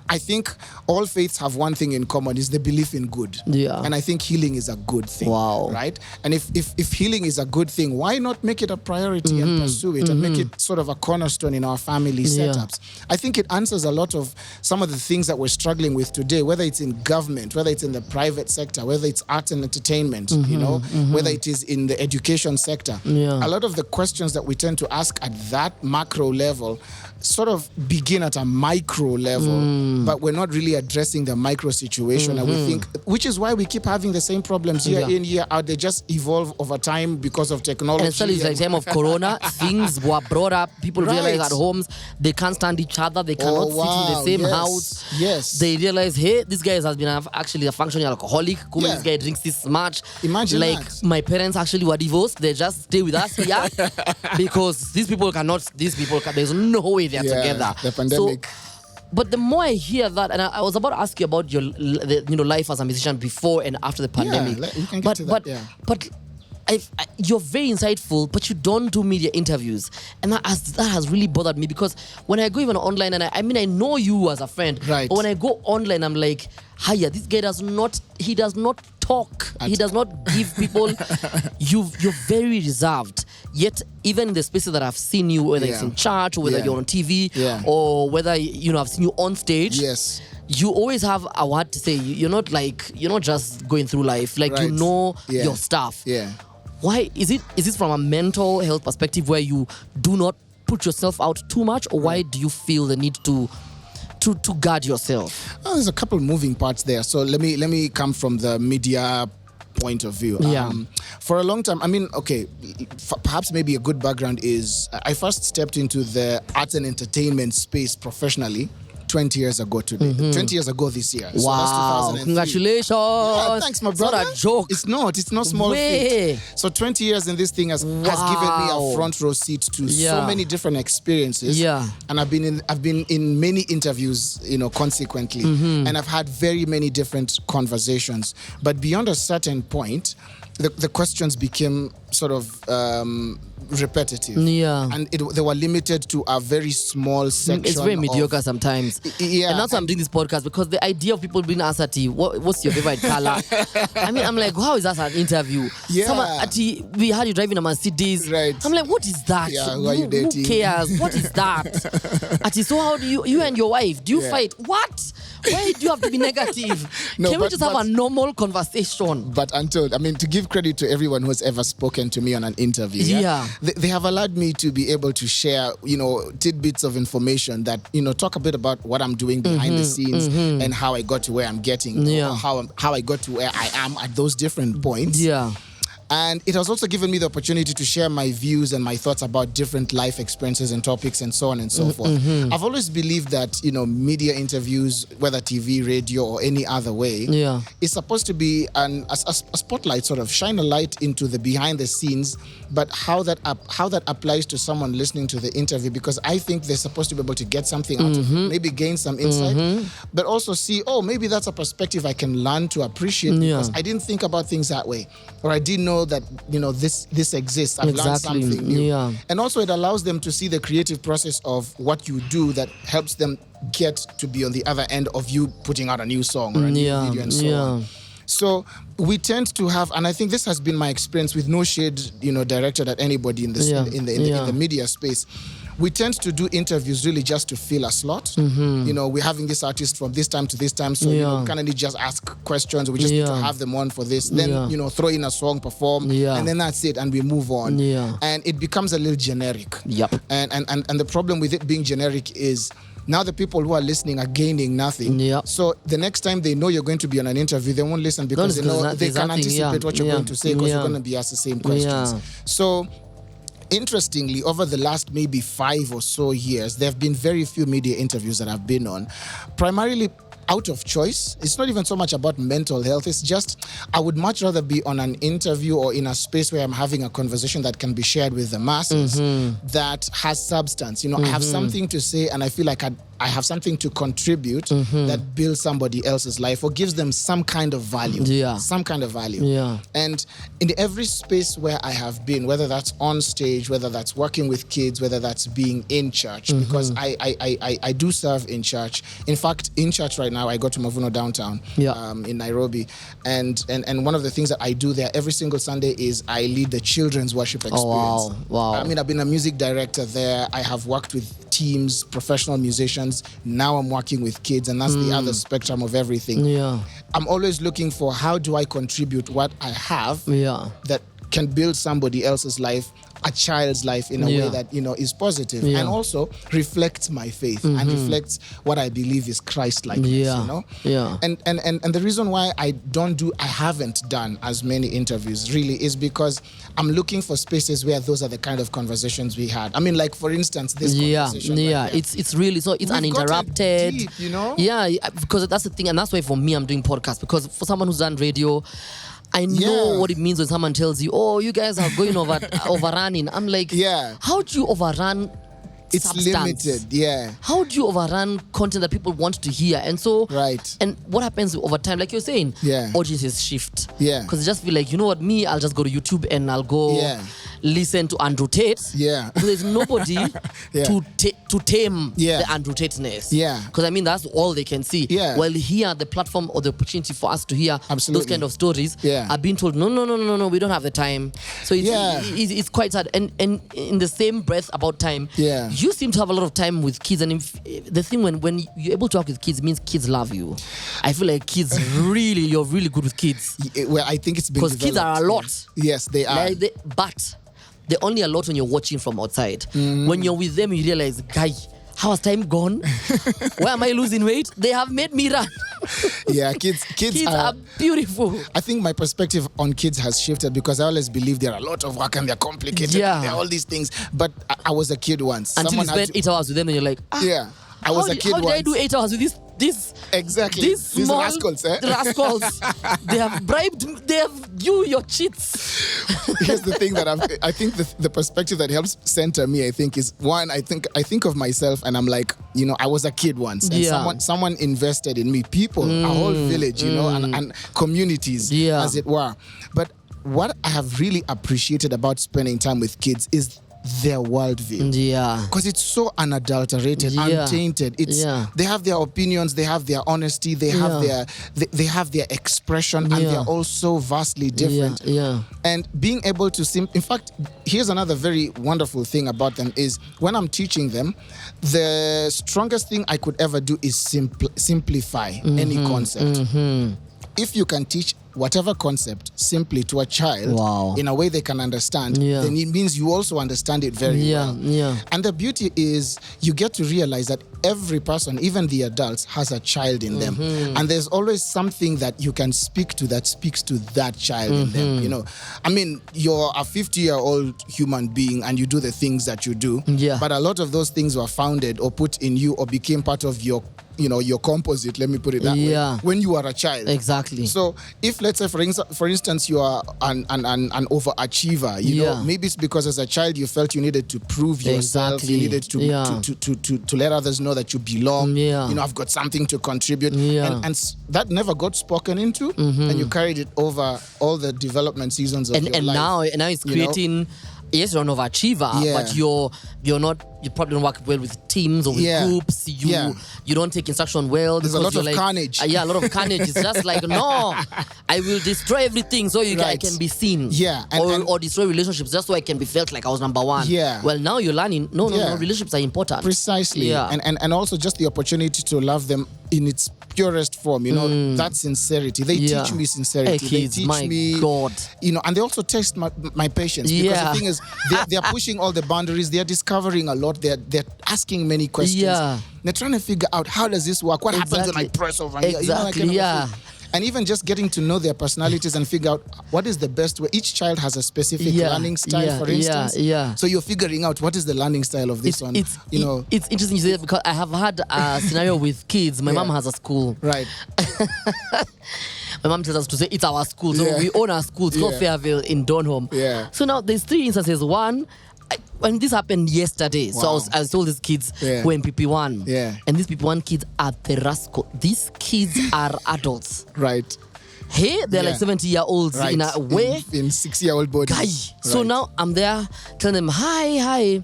I think all faiths have one thing in common, is the belief in good. Yeah. And I think healing is a good thing. Wow. Right? And if healing is a good thing, why not make it a priority and pursue it and make it sort of a cornerstone in our family setups? I think it answers a lot of some of the things that we're struggling with today, whether it's in government, whether it's in the private sector, whether it's art and entertainment, you know, whether it is in the education sector. A lot of the questions that we tend to ask at that macro level sort of begin at a micro level, but we're not really addressing the micro situation. And we think, which is why we keep having the same problems year in, year out. They just evolve over time because of technology. And especially like the time of Corona, things were brought up. People realize at homes they can't stand each other. They cannot sit in the same house. Yes. They realize, hey, this guy has been actually a functioning alcoholic. This guy drinks this much. Imagine like that. My parents actually were divorced. They just stay with us here because these people there's no way they're together. The pandemic. So, but the more I hear that, and I was about to ask you about your life as a musician before and after the pandemic. Yeah, we can get to that. But you're very insightful, but you don't do media interviews, and that has really bothered me, because when I go even online, and I know you as a friend, right? But when I go online, I'm like, hiya, this guy does not talk. He does not give people. You're very reserved. Yet, even in the spaces that I've seen you, whether it's in church or whether you're on TV or whether I've seen you on stage, you always have a word to say. You're not just going through life, like you know your stuff. Yeah. Why is this from a mental health perspective where you do not put yourself out too much, or why do you feel the need to guard yourself? Oh, there's a couple of moving parts there. So let me come from the media point of view. For a long time, perhaps maybe a good background is I first stepped into the arts and entertainment space professionally 20 years ago today. 20 years ago this year. Wow. So that's 2003. Congratulations. Yeah, thanks, my brother. It's not a joke. It's not small feat. So 20 years in this thing has given me a front row seat to so many different experiences. Yeah. And I've been in many interviews, consequently. And I've had very many different conversations. But beyond a certain point, the questions became sort of repetitive. Yeah. And they were limited to a very small section. It's very mediocre sometimes. Yeah. And that's why I'm doing this podcast, because the idea of people being asked, what's your favorite color? I'm like, how is that an interview? Yeah. We had you driving a Mercedes. Right. I'm like, what is that? Yeah, who are you dating? Who cares? What is that? So how do you and your wife, do you fight? What? Why do you have to be negative? Can we just have a normal conversation? But to give credit to everyone who has ever spoken to me on an interview, they have allowed me to be able to share, tidbits of information that, talk a bit about what I'm doing behind the scenes and how I got to where I'm getting, or how I got to where I am at those different points. Yeah. And it has also given me the opportunity to share my views and my thoughts about different life experiences and topics and so on and so forth. I've always believed that, media interviews, whether TV, radio, or any other way, is supposed to be a spotlight, sort of shine a light into the behind the scenes, but how that applies to someone listening to the interview, because I think they're supposed to be able to get something out of it, maybe gain some insight, but also see, maybe that's a perspective I can learn to appreciate, because I didn't think about things that way, or I didn't know that this exists. I've learned something new. And also it allows them to see the creative process of what you do that helps them get to be on the other end of you putting out a new song or a new video and so on. So we tend to have, and I think this has been my experience with no shade, directed at anybody in the media space. We tend to do interviews really just to fill a slot. We're having this artist from this time to this time, so we kind of need just ask questions. We just need to have them on for this. Then throw in a song, perform, and then that's it, and we move on. And it becomes a little generic. Yep. And the problem with it being generic is, now the people who are listening are gaining nothing. Yep. So the next time they know you're going to be on an interview, they won't listen, because they can anticipate what you're going to say, because you're going to be asked the same questions. So interestingly, over the last maybe 5 or so years, there have been very few media interviews that I've been on, primarily out of choice. It's not even so much about mental health. It's just, I would much rather be on an interview or in a space where I'm having a conversation that can be shared with the masses that has substance. You know, I have something to say and I feel like I have something to contribute that builds somebody else's life or gives them some kind of value. Yeah. Some kind of value. Yeah. And in every space where I have been, whether that's on stage, whether that's working with kids, whether that's being in church, because I do serve in church. In fact, in church right now, I go to Mavuno downtown in Nairobi. And one of the things that I do there every single Sunday is I lead the children's worship experience. Oh, wow. I mean, I've been a music director there. I have worked with teams, professional musicians. Now I'm working with kids, and that's the other spectrum of everything. Yeah. I'm always looking for how do I contribute what I have that can build somebody else's life, a child's life in a way that, you know, is positive and also reflects my faith and reflects what I believe is Christ-likeness, you know? Yeah. And the reason why I haven't done as many interviews really is because I'm looking for spaces where those are the kind of conversations we had. I mean, like, for instance, this conversation. Yeah, right here. it's really, so it's uninterrupted. Deep, you know? Yeah, because that's the thing, and that's why for me I'm doing podcasts, because for someone who's done radio, I know what it means when someone tells you, oh, you guys are going overrunning. I'm like, how do you overrun substance? Limited, How do you overrun content that people want to hear? And so, and what happens over time, like you're saying, audiences shift. Because they just feel like, you know what, I'll just go to YouTube and I'll go listen to Andrew Tate. So there's nobody to tame the Andrew Tate-ness. Because I mean, that's all they can see. Well, here, the platform or the opportunity for us to hear those kind of stories are being told, no, we don't have the time. So it's quite sad. And in the same breath about time, you seem to have a lot of time with kids. And the thing when you're able to work with kids means kids love you. I feel like kids you're really good with kids. Well, I think it's been because kids are a lot. Yes, they are. But they're only a lot when you're watching from outside. When you're with them, you realize, guy, how has time gone? Why am I losing weight? They have made me run. Kids are beautiful. I think my perspective on kids has shifted because I always believe they're a lot of work and they're complicated. They're all these things. But I was a kid once. Until you spend 8 hours with them and you're like, I was a kid once. How did I do 8 hours with this? These small rascals, rascals. They have bribed. They have your cheats. Here's the thing that I think the perspective that helps center me, I think, is one. I think of myself and I'm like, you know, I was a kid once, and someone invested in me. People, a whole village, you know, and communities, as it were. But what I have really appreciated about spending time with kids is their worldview. Because it's so unadulterated, untainted. They have their opinions, they have their honesty, they have their expression, and they're all so vastly different. And being able to in fact, here's another very wonderful thing about them is when I'm teaching them, the strongest thing I could ever do is simplify any concept. If you can teach whatever concept simply to a child in a way they can understand, then it means you also understand it very well. And the beauty is you get to realize that every person, even the adults, has a child in them. And there's always something that you can speak to that speaks to that child in them. You know, I mean, you're a 50-year-old human being and you do the things that you do, but a lot of those things were founded or put in you or became part of your composite, let me put it that way, when you are a child. Exactly. So if, let's say, for instance, you are an overachiever, you know, maybe it's because as a child you felt you needed to prove yourself, you needed to let others know that you belong, you know, I've got something to contribute, and that never got spoken into, and you carried it over all the development seasons of your life. And now it's creating... Yes, you're an overachiever, but you probably don't work well with teams or with groups. You don't take instruction well. There's a lot of carnage. A lot of carnage. It's just like, no, I will destroy everything so I can be seen. Or destroy relationships just so I can be felt like I was number one. Well, now you're learning, no, relationships are important. Precisely. And also just the opportunity to love them in its purest form, you know, that sincerity. They teach me sincerity. Hey, kids, they teach my me, God. You know, and they also test my patience. Because the thing is, they're pushing all the boundaries. They're discovering a lot. They're asking many questions. They're trying to figure out, how does this work? What happens when I press over here? Exactly, you know, And even just getting to know their personalities and figure out what is the best way. Each child has a specific learning style, for instance. So you're figuring out what is the learning style of this one. It's interesting you say that because I have had a scenario with kids. My mom has a school. Right. My mom tells us to say it's our school. So we own our school. It's called Fairvale in Donholm. So now there's 3 instances. One, when this happened yesterday, so I told these kids who are in PP1. And these PP1 kids are the rascal. These kids are adults. Right. Hey, they're like 70-year-olds in a way. In 6-year-old bodies. Right. So now I'm there telling them, hi.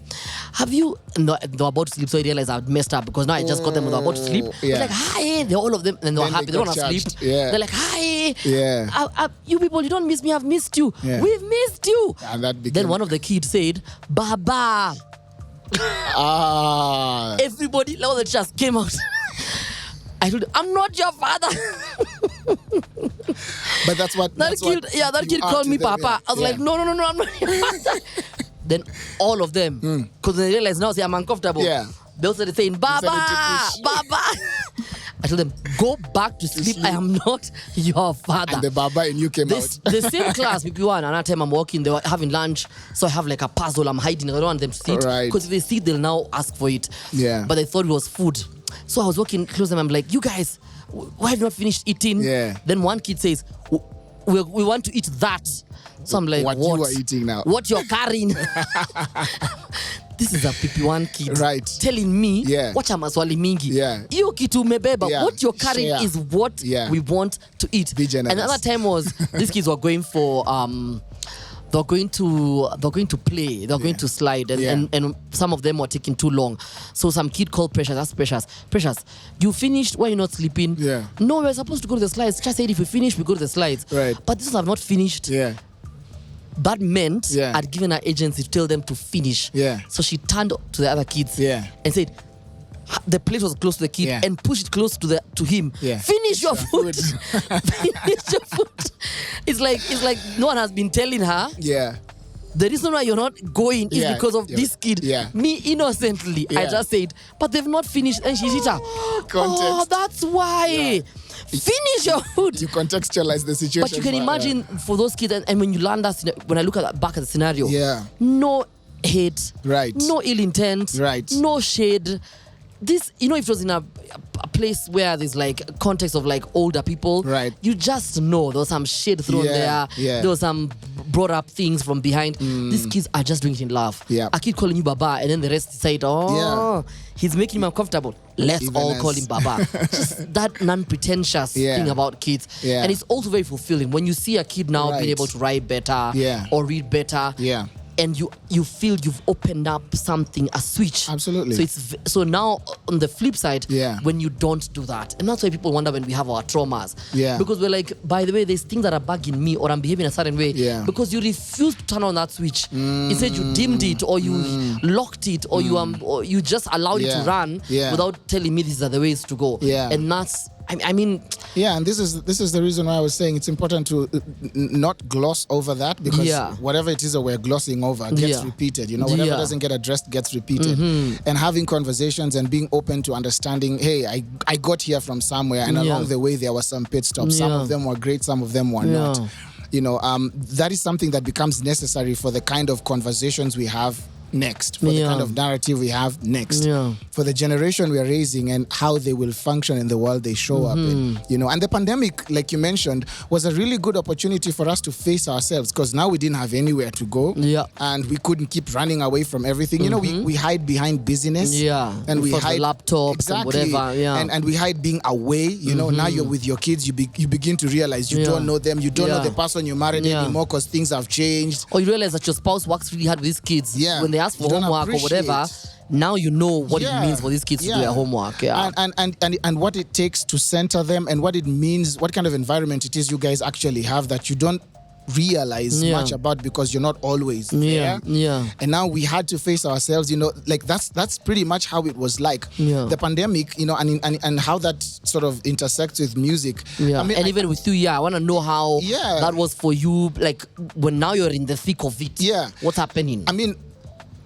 Have you... No, they're about to sleep, so I realized I'd messed up because now I just got them when they're about to sleep. They're like, hi. They're all of them, and they're happy. They don't want to sleep. They're like, hi. You people, you don't miss me. I've missed you. We've missed you. And that became... Then one of the kids said, Baba. Everybody, all the just came out. I told him, I'm not your father. But that's what that kid called me Papa. I was like, no, I'm not your father. Then all of them, because they realized now, I'm uncomfortable. They also started saying, Baba. I told them, go back to sleep. I am not your father. And the Baba in you came out. The same class, PP1, another time I'm walking, they were having lunch. So I have like a puzzle I'm hiding. I don't want them to see it. Because if they see it, they'll now ask for it. But they thought it was food. So I was walking close to them. I'm like, you guys, why have you not finished eating? Then one kid says, we want to eat that. So I'm like, what you are eating now? What you're carrying? This is a PP1 kid telling me, watch a maswali mingi. Iyo kitu umebeba. What you're carrying is what we want to eat. And another time was, these kids were going for... They're going to play. They're going to slide, and some of them were taking too long. So some kid called Precious. That's Precious, you finished? Why are you not sleeping? No, we're supposed to go to the slides. Just said if we finish, we go to the slides. But this have not finished. That meant I'd given her agency to tell them to finish. So she turned to the other kids and said, the plate was close to the kid and pushed it close to him. Finish your food. Finish your food. It's like no one has been telling her. The reason why you're not going is because of this kid. Me innocently, I just said, but they've not finished, and she's eater. Oh, that's why. Finish your food. You contextualize the situation. But you can imagine for those kids, and when you learn that, when I look back at the scenario, no hate, no ill intent, no shade. This, if it was in a place where there's like context of like older people, you just know there was some shit thrown there. There was some brought up things from behind. These kids are just doing it in love. A kid calling you Baba, and then the rest decide, he's making him uncomfortable. Let's all call him Baba. Just that non-pretentious thing about kids. And it's also very fulfilling when you see a kid now being able to write better or read better. And you feel you've opened up something, a switch. Absolutely. So now on the flip side, when you don't do that, and that's why people wonder when we have our traumas. Because we're like, by the way, there's things that are bugging me, or I'm behaving a certain way. Because you refuse to turn on that switch. Instead, you dimmed it, or you locked it, or you just allowed it to run without telling me these are the ways to go. And that's. I mean, and this is the reason why I was saying it's important to not gloss over that, because whatever it is that we're glossing over gets repeated. Whatever doesn't get addressed gets repeated. And having conversations and being open to understanding, hey, I got here from somewhere, and along the way there were some pit stops. Some of them were great, some of them were not. That is something that becomes necessary for the kind of conversations we have next, for the kind of narrative we have next, for the generation we are raising and how they will function in the world they show up in. And the pandemic, like you mentioned, was a really good opportunity for us to face ourselves, because now we didn't have anywhere to go, and we couldn't keep running away from everything. We hide behind busyness, and we hide laptops and whatever, and we hide being away. Now you're with your kids, you begin to realize you don't know them, you don't know the person you married anymore, because things have changed. Or you realize that your spouse works really hard with these kids. When they ask for homework or whatever, now you know what it means for these kids to do their homework. And what it takes to center them, and what it means, what kind of environment it is you guys actually have that you don't realize much about because you're not always there. And now we had to face ourselves, like that's pretty much how it was like. The pandemic, and how that sort of intersects with music. I mean, and even with you, I want to know how that was for you, like when now you're in the thick of it. What's happening? I mean,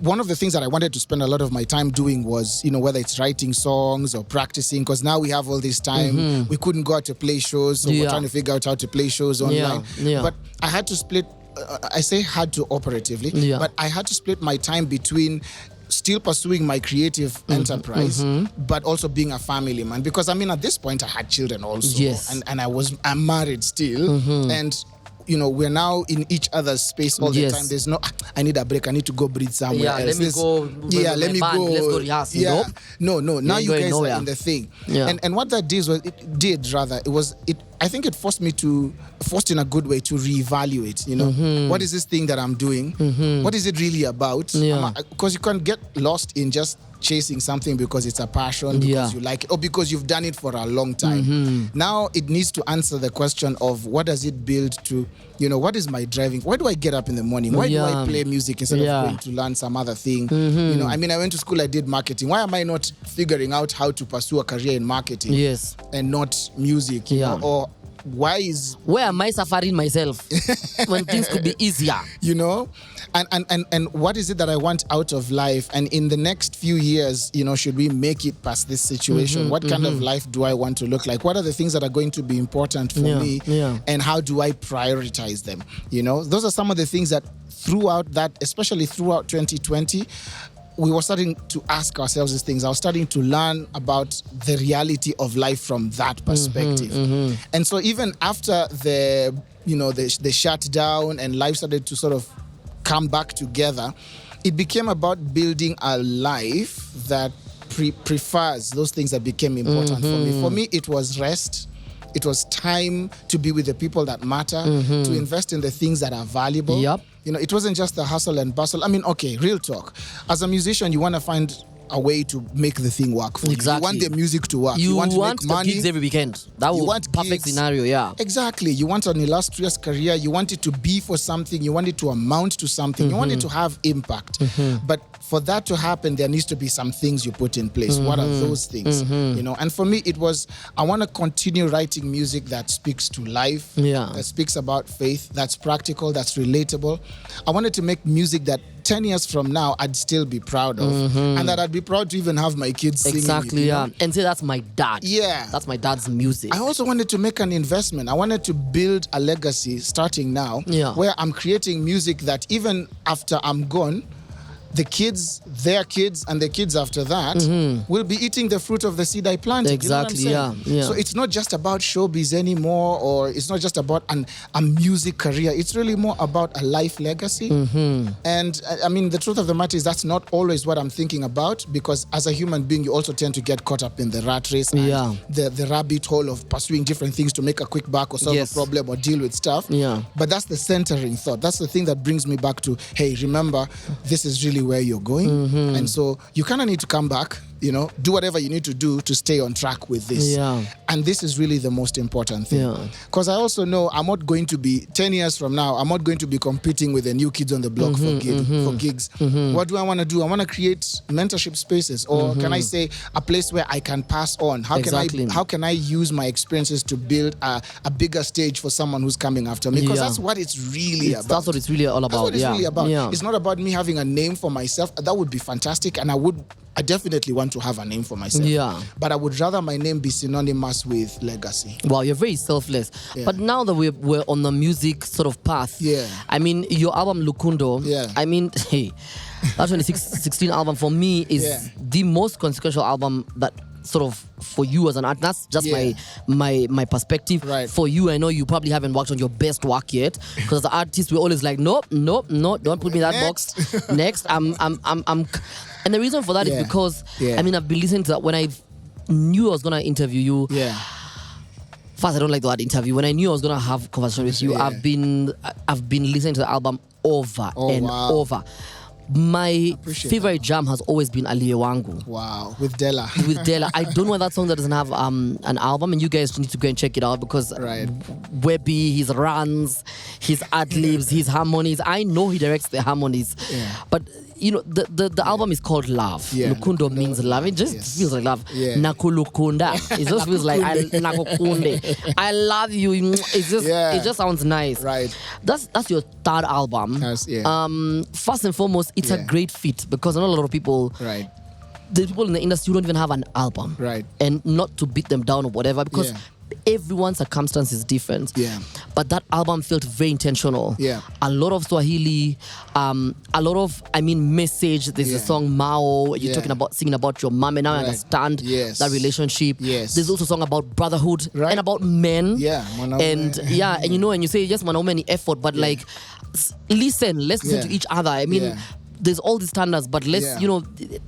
one of the things that I wanted to spend a lot of my time doing was, whether it's writing songs or practicing, because now we have all this time. We couldn't go out to play shows, so we're trying to figure out how to play shows online. But I had to split, I say had to operatively, but I had to split my time between still pursuing my creative enterprise, but also being a family man. Because at this point I had children also, and I'm married still, and we're now in each other's space all the time. There's no, I need a break, I need to go breathe somewhere else. Let me go. Let's go rehearse. No. Now you guys are in the thing. And what that did I think it forced in a good way to reevaluate, what is this thing that I'm doing? What is it really about? Because you can't get lost in just chasing something because it's a passion, because you like it, or because you've done it for a long time. Now it needs to answer the question of what does it build to, what is my driving? Why do I get up in the morning? Why do I play music instead of going to learn some other thing? I went to school, I did marketing. Why am I not figuring out how to pursue a career in marketing and not music? Or where am I suffering myself when things could be easier? And what is it that I want out of life? And in the next few years, should we make it past this situation? What kind of life do I want to look like? What are the things that are going to be important for me? And how do I prioritize them? Those are some of the things that especially throughout 2020, we were starting to ask ourselves these things. I was starting to learn about the reality of life from that perspective. And so even after the shutdown and life started to sort of come back together, it became about building a life that prefers those things that became important for me. For me, it was rest. It was time to be with the people that matter, to invest in the things that are valuable. It wasn't just the hustle and bustle. Real talk. As a musician, you want to find a way to make the thing work for you. You want the music to work. You want to make money. Gigs every weekend. That would be perfect scenario, Exactly. You want an illustrious career. You want it to be for something. You want it to amount to something. You want it to have impact. But for that to happen, there needs to be some things you put in place. What are those things? And for me, it was, I want to continue writing music that speaks to life, that speaks about faith, that's practical, that's relatable. I wanted to make music that 10 years from now, I'd still be proud of. And that I'd be proud to even have my kids singing. Exactly, and say that's my dad. That's my dad's music. I also wanted to make an investment. I wanted to build a legacy starting now, where I'm creating music that even after I'm gone, the kids, their kids, and the kids after that will be eating the fruit of the seed I planted. Exactly, you know what I'm saying? So it's not just about showbiz anymore, or it's not just about a music career. It's really more about a life legacy. And the truth of the matter is that's not always what I'm thinking about, because as a human being, you also tend to get caught up in the rat race and the rabbit hole of pursuing different things to make a quick buck or solve a problem or deal with stuff. But that's the centering thought. That's the thing that brings me back to, hey, remember, this is really where you're going. And so you kind of need to come back, do whatever you need to do to stay on track with this. And this is really the most important thing. Because I also know I'm not going to be, 10 years from now, I'm not going to be competing with the new kids on the block for gigs. What do I want to do? I want to create mentorship spaces, or can I say a place where I can pass on? How can I use my experiences to build a bigger stage for someone who's coming after me? Because that's what it's really about. That's what it's really all about. That's what it's really about. It's not about me having a name for myself. That would be fantastic, and I definitely want to have a name for myself. But I would rather my name be synonymous with legacy. Wow, you're very selfless. But now that we're on the music sort of path, your album Lukundo, hey, that 2016 album for me is the most consequential album that sort of for you as an artist. That's just my perspective. For you, I know you probably haven't worked on your best work yet, because as an artist we're always like, nope, don't put me in that box. Next, and the reason for that is because I've been listening to that. When I knew I was gonna interview you, first I don't like the word interview. When I knew I was gonna have a conversation with you, I've been listening to the album over and over. My favorite jam has always been Aliye Wangu. Wow, with Della. I don't know that song that doesn't have an album, and you guys need to go and check it out, because Webi, his runs, his ad-libs, his harmonies, I know he directs the harmonies. But the album is called Love. Lukundo means love. It just feels like love. Nakulukunda. It just feels like nakukunde. I love you. It just sounds nice. Right. That's your third album. First and foremost, it's a great fit because not a lot of people. Right. The people in the industry don't even have an album. Right. And not to beat them down or whatever because everyone's circumstance is different. Yeah. But that album felt very intentional. Yeah. A lot of Swahili, a lot of, message. There's a song Mao. You're talking about singing about your mom, and now I understand that relationship. Yes. There's also a song about brotherhood and about men. Yeah. And and you say yes, many effort, but let's listen to each other. There's all these standards, but let's,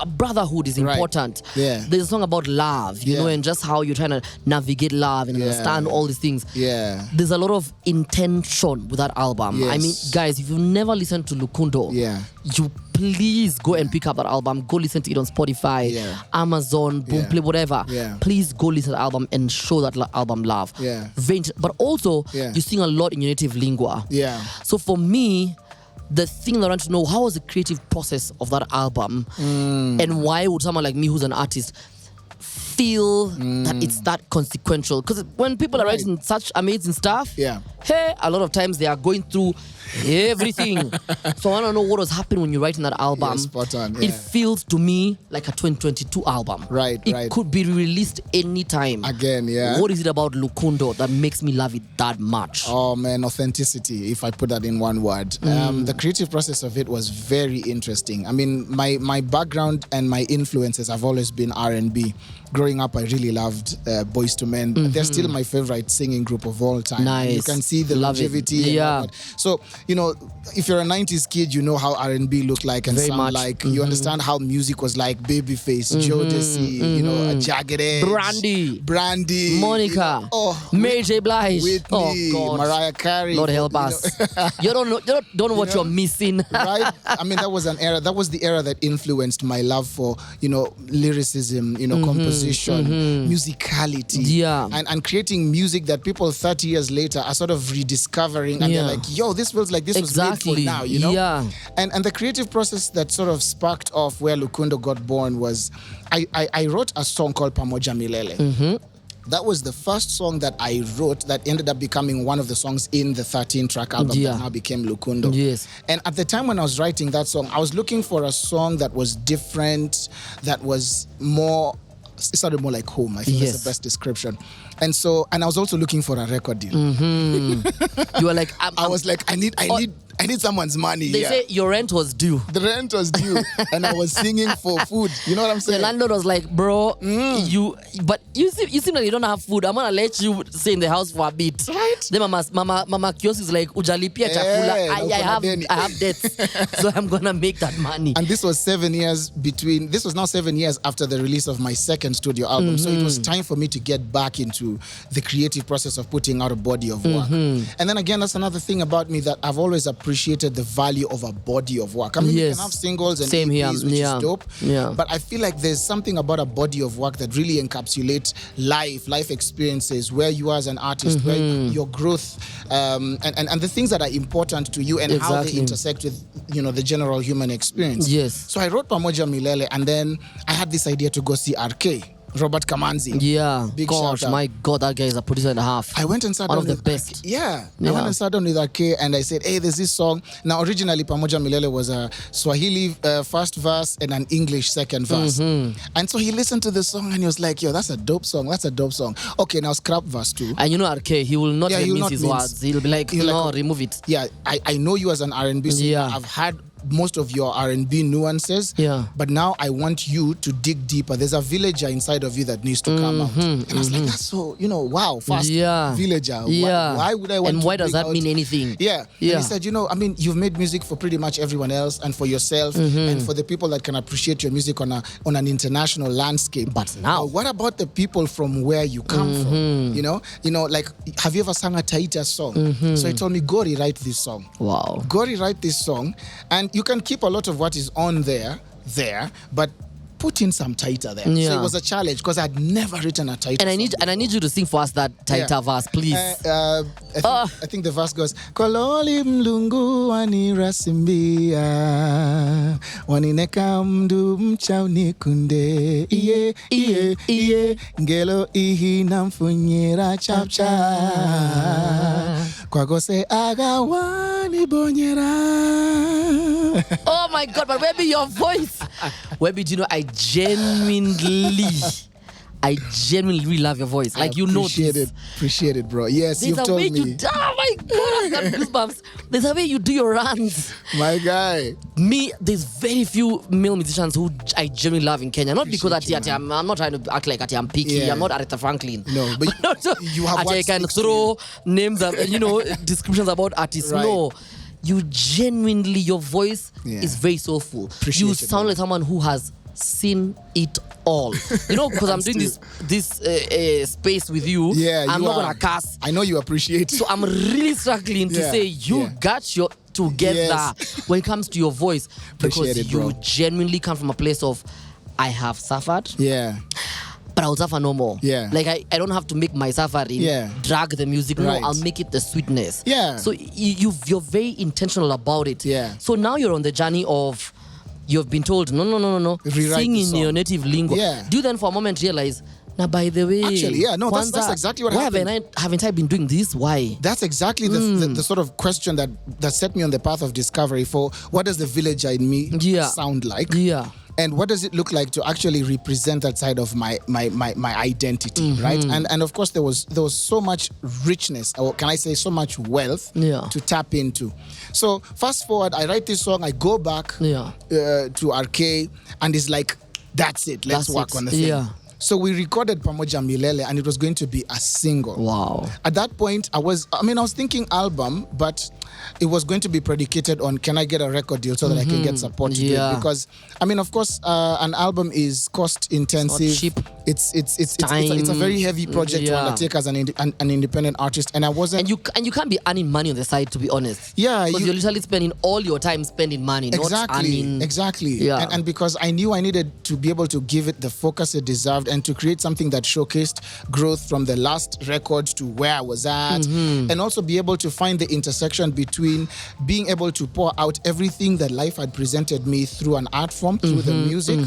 brotherhood is important. Yeah. There's a song about love, you know, and just how you're trying to navigate love and understand all these things. Yeah. There's a lot of intention with that album. Yes. Guys, if you've never listened to Lukundo, you please go and pick up that album. Go listen to it on Spotify, Amazon, Boomplay, whatever. Please go listen to the album and show that album love. But also, you sing a lot in your native lingua. So for me, the thing I want to know, how was the creative process of that album? And why would someone like me who's an artist feel that it's that consequential? Because when people are writing such amazing stuff, hey, a lot of times they are going through everything. So I want to know what was happening when you're writing that album. Spot on. It feels to me like a 2022 album. It could be released anytime. Again, What is it about Lukundo that makes me love it that much? Oh man, authenticity, if I put that in one word. The creative process of it was very interesting. My background and my influences have always been R&B. Growing up, I really loved Boys to Men. They're still my favorite singing group of all time. Nice. You can see the longevity. So, if you're a 90s kid, you know how R&B looked like and very sound much. like. You understand how music was like Babyface, Jodeci, Jagged Edge. Brandy. Monica. Mary J. Blige. Whitney. God. Mariah Carey. Lord help us. You don't know what you're missing. Right? That was an era. That was the era that influenced my love for, lyricism, composition, musicality. And creating music that people 30 years later are sort of rediscovering and they're like, yo, this feels like this was made for now, And the creative process that sort of sparked off where Lukundo got born was I wrote a song called Pamoja Milele. That was the first song that I wrote that ended up becoming one of the songs in the 13-track album that now became Lukundo. And at the time when I was writing that song, I was looking for a song that was different, that was more, it sounded more like home. I think that's the best description. And I was also looking for a record deal. You were like, I was like, I need someone's money. They say your rent was due. The rent was due, and I was singing for food. You know what I'm saying? The landlord was like, bro, you seem like you don't have food. I'm gonna let you stay in the house for a bit. Right. Then mama Kiosk is like, ujalipia chakula. I have debts, so I'm gonna make that money. And this was 7 years between. This was now 7 years after the release of my second studio album. So it was time for me to get back into the creative process of putting out a body of work. And then again, that's another thing about me that I've always appreciated the value of a body of work. You can have singles and EPs, which is dope. But I feel like there's something about a body of work that really encapsulates life experiences, where you are as an artist, where your growth, and the things that are important to you and how they intersect with the general human experience. So I wrote Pamoja Milele, and then I had this idea to go see RK. Robert Kamanzi. Big gosh, my God, that guy is a producer and a half. I went and sat one down of the best. I went and sat down with RK and I said, hey, there's this song. Now, originally, Pamoja Milele was a Swahili first verse and an English second verse. And so he listened to the song and he was like, yo, that's a dope song. That's a dope song. Okay, now scrap verse 2. And RK, he will not mince his words. He'll be like, remove it. I know you as an R&B singer. I've had most of your R&B nuances, but now I want you to dig deeper. There's a villager inside of you that needs to come out. And I was like, that's so, wow, fast villager. Why would I want and to why does that mean anything? And he said, you've made music for pretty much everyone else and for yourself and for the people that can appreciate your music on an international landscape. But now, what about the people from where you come from? Like, have you ever sung a Taita song? So he told me, go rewrite this song. Wow. Go rewrite this song, and you can keep a lot of what is on there, but put in some tighter there. So it was a challenge because I'd never written a tighter. And I need you to sing for us that tighter verse, please. I think the verse goes, Kololi mlungu wanirasimbia, wanineka mdu mchauni kunde, iye, iye, iye, ngelo ihi namfunyira chapcha, kwa gose aga wani bonyera. Oh my God, but Webi, your voice. Webi, do you know, I genuinely really love your voice. Like, Appreciate it, bro. Yes, you've told me. Oh my God, I've got goosebumps. There's a way you do your runs. My guy. Me, there's very few male musicians who I genuinely love in Kenya. Not because I'm not trying to act like I'm picky. Yeah. I'm not Aretha Franklin. No, but you have I can throw names of, descriptions about artists. Right. No. You genuinely, your voice is very soulful. You sound like someone who has seen it all. Because I'm doing this space with you. Yeah, I'm not gonna cast. I know you appreciate it. So I'm really struggling to say you got your together when it comes to your voice, because you genuinely come from a place of I have suffered. Yeah. But I'll suffer no more. Yeah. Like I don't have to make my suffering drag the music. No, I'll make it the sweetness. Yeah. So you're very intentional about it. Yeah. So now you're on the journey of, you've been told, no. Sing in your native lingo. Yeah. Do you then for a moment realize, now by the way, actually, that's exactly what happened. Why haven't I been doing this? Why? That's exactly the sort of question that set me on the path of discovery for what does the villager in me sound like? Yeah. And what does it look like to actually represent that side of my identity, right? And of course there was so much richness, or can I say so much wealth to tap into. So fast forward, I write this song, I go back to RK, and it's like, that's it, let's work on the thing. Yeah. So we recorded Pamoja Milele, and it was going to be a single. Wow. At that point, I was thinking album, but it was going to be predicated on, can I get a record deal so that I can get support to do it? Because, of course, an album is cost intensive. It's not cheap. It's a very heavy project to undertake as an independent artist, and I wasn't. And you can't be earning money on the side, to be honest. Yeah, because you're literally spending all your time spending money. Exactly. Yeah. And because I knew I needed to be able to give it the focus it deserved, and to create something that showcased growth from the last record to where I was at, and also be able to find the intersection between being able to pour out everything that life had presented me through an art form, through the music.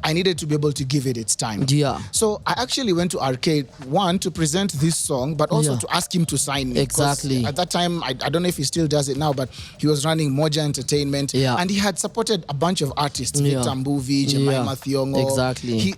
I needed to be able to give it its time. Yeah. So I actually went to Arcade, one, to present this song, but also to ask him to sign me. Exactly. At that time, I don't know if he still does it now, but he was running Moja Entertainment, and he had supported a bunch of artists, Victor Mbuvi, Jemima Thiongo. Exactly.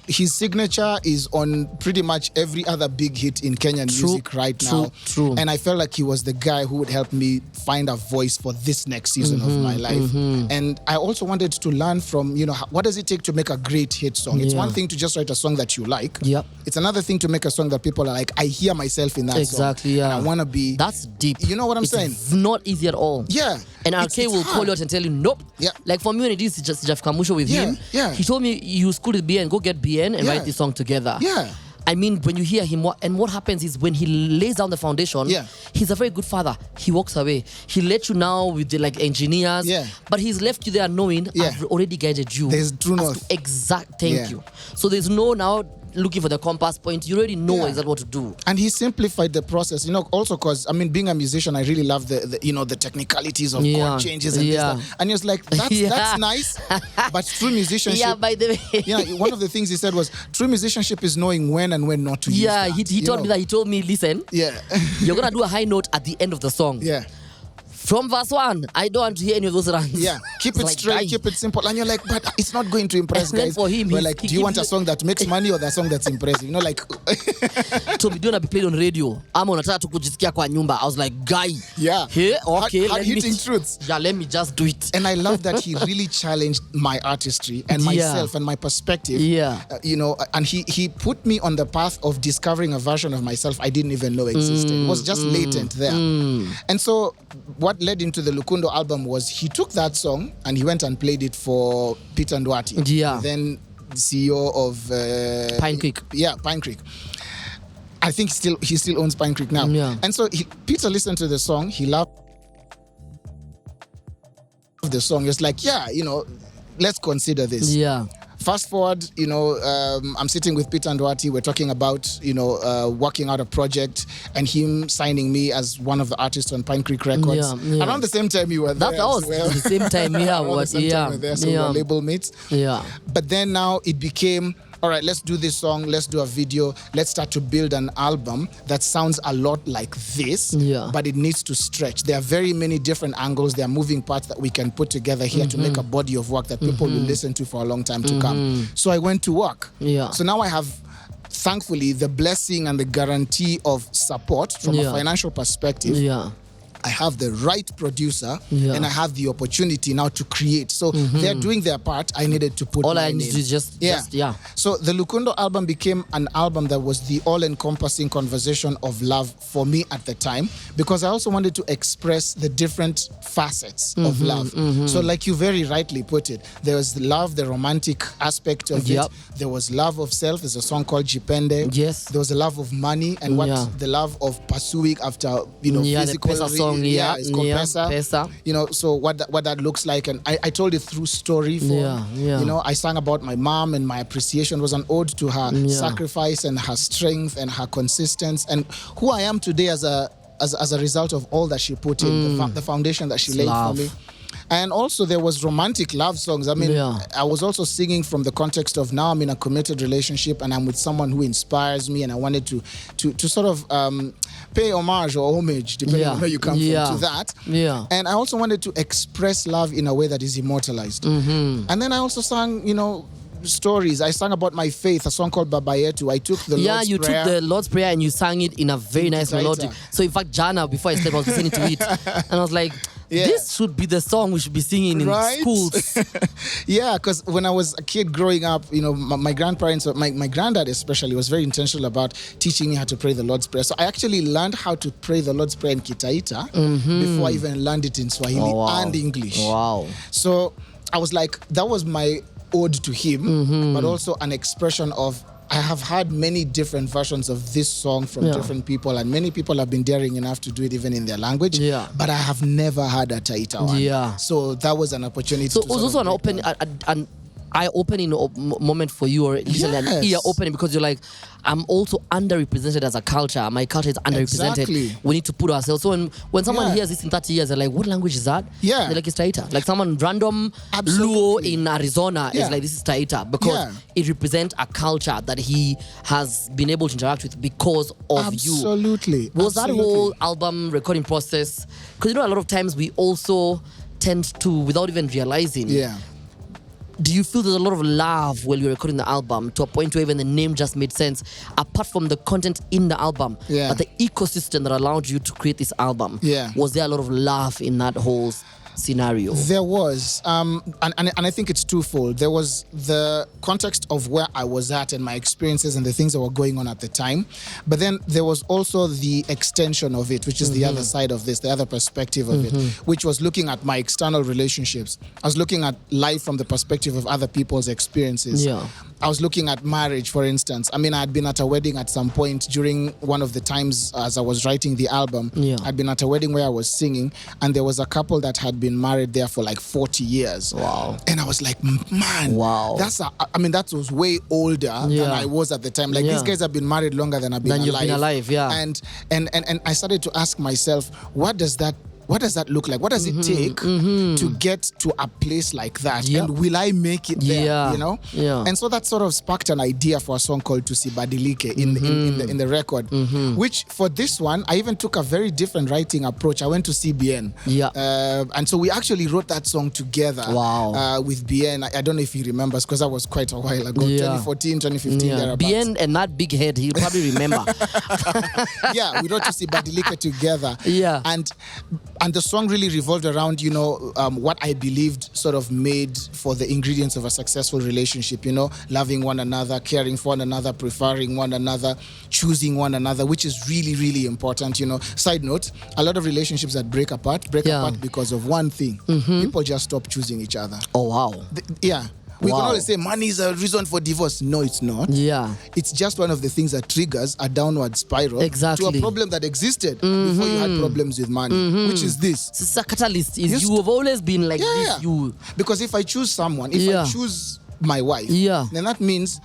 His signature is on pretty much every other big hit in Kenyan music right now. True. And I felt like he was the guy who would help me find a voice for this next season of my life. And I also wanted to learn from, what does it take to make a great hit song? It's one thing to just write a song that you like. Yep. It's another thing to make a song that people are like, I hear myself in that song. Exactly, yeah. And I want to be... That's deep. You know what I'm saying? It's not easy at all. Yeah. And RK will call you out and tell you, nope. Yeah. Like for me, when it is just Jeff Kamusho with him, he told me, you school with BN, go get BN and write this song together. Yeah. When you hear him, what happens is when he lays down the foundation, he's a very good father. He walks away. He lets you now with the engineers, but he's left you there knowing I've already guided you. There's true north. Thank you. So there's no now looking for the compass point. You already know exactly what to do. And he simplified the process, also because, being a musician, I really love the technicalities of chord changes and this. And he was like, that's nice, but true musicianship. Yeah, by the way. One of the things he said was, true musicianship is knowing when and when not to use that. He told me that. He told me, listen, you're going to do a high note at the end of the song. Yeah. From verse 1, I don't want to hear any of those runs. Yeah, keep it straight, keep it simple. And you're like, but it's not going to impress guys. For him, we're like, do you want a song that makes money or the song that's impressive? So we don't have to play on radio. I'm on a to kujisikia kwa nyumba. I was like, guy. Yeah. Hey, okay. Hard hitting truths. Yeah, let me just do it. And I love that he really challenged my artistry and myself and my perspective. Yeah. And he put me on the path of discovering a version of myself I didn't even know existed. It was just latent there. And so what led into the Lukundo album was he took that song and he went and played it for Peter Ndwati, then CEO of Pine Creek. Yeah, Pine Creek. I think he still owns Pine Creek now. Yeah. And so Peter listened to the song. He loved the song. He was like, let's consider this. Yeah. Fast forward, I'm sitting with Peter Ndwati. We're talking about, working out a project and him signing me as one of the artists on Pine Creek Records. Yeah. Around the same time you were there. That was the same time, yeah. Around the same time we were there, so we were label mates. Yeah. But then now it became, all right, let's do this song, let's do a video, let's start to build an album that sounds a lot like this, but it needs to stretch. There are very many different angles, there are moving parts that we can put together here to make a body of work that people will listen to for a long time to come. So I went to work. Yeah. So now I have, thankfully, the blessing and the guarantee of support from a financial perspective. Yeah. I have the right producer and I have the opportunity now to create. So they're doing their part. I needed to put all my I need name. is just. So the Lukundo album became an album that was the all-encompassing conversation of love for me at the time, because I also wanted to express the different facets of love. So like you very rightly put it, there was love, the romantic aspect of it. There was love of self. There's a song called Jipende. Yes. There was a love of money and what the love of pursuing after, physical. It's called Pesa. So what that looks like, and I told it through story form. I sang about my mom, and my appreciation was an ode to her sacrifice and her strength and her consistency and who I am today as a result of all that she put in, the foundation that she laid for me. And also there was romantic love songs. I mean, I was also singing from the context of now I'm in a committed relationship and I'm with someone who inspires me, and I wanted to sort of pay homage or homage, depending on where you come from, to that. And I also wanted to express love in a way that is immortalized. And then I also sang, stories. I sang about my faith, a song called Baba Yetu. I took the Lord's Prayer. Took the Lord's Prayer and you sang it in a very nice melody. So in fact, Jana, before I slept, I was listening to it and I was like, this should be the song we should be singing in schools. Because when I was a kid growing up, my grandparents, my granddad especially, was very intentional about teaching me how to pray the Lord's Prayer. So I actually learned how to pray the Lord's Prayer in Kitaita before I even learned it in Swahili and English. Wow. So I was like, that was my ode to him, but also an expression of, I have had many different versions of this song from different people, and many people have been daring enough to do it even in their language, but I have never had a Taita one. So that was an opportunity. So it was also an eye-opening moment for you, or at least an ear-opening, because you're like, I'm also underrepresented as a culture. My culture is underrepresented. Exactly. We need to put ourselves. So when someone hears this in 30 years, they're like, what language is that? They're like, it's Taita. Like someone random Luo in Arizona is like, this is Taita, because it represents a culture that he has been able to interact with because of you. Absolutely. Was that whole album recording process? Because a lot of times we also tend to, without even realizing, do you feel there's a lot of love while you're recording the album, to a point where even the name just made sense, apart from the content in the album, but the ecosystem that allowed you to create this album? Was there a lot of love in that whole scenario? There was, and I think it's twofold. There was the context of where I was at and my experiences and the things that were going on at the time, but then there was also the extension of it, which is the other side of this, the other perspective of it, which was looking at my external relationships. I was looking at life from the perspective of other people's experiences. I was looking at marriage, for instance. I mean, I had been at a wedding at some point during one of the times as I was writing the album. I'd been at a wedding where I was singing, and there was a couple that had been married there for like 40 years. Wow. And I was like, man, that was way older than I was at the time. Like, these guys have been married longer than I've been alive. You've been alive, And I started to ask myself, what does that look like? What does it take to get to a place like that? And will I make it there? And so that sort of sparked an idea for a song called Tusibadilike in the record, which for this one, I even took a very different writing approach. I went to CBN. And so we actually wrote that song together with BN. I don't know if he remembers, because that was quite a while ago, 2014, 2015, thereabouts. BN and that big head, he'll probably remember. We wrote Tusibadilike together. And the song really revolved around, what I believed sort of made for the ingredients of a successful relationship, loving one another, caring for one another, preferring one another, choosing one another, which is really, really important. Side note, a lot of relationships that break apart because of one thing. People just stop choosing each other. Oh, wow. We can always say money is a reason for divorce. No, it's not. It's just one of the things that triggers a downward spiral to a problem that existed before you had problems with money, which is this. It's a catalyst. You have always been like this. Because if I choose someone, if I choose my wife, then that means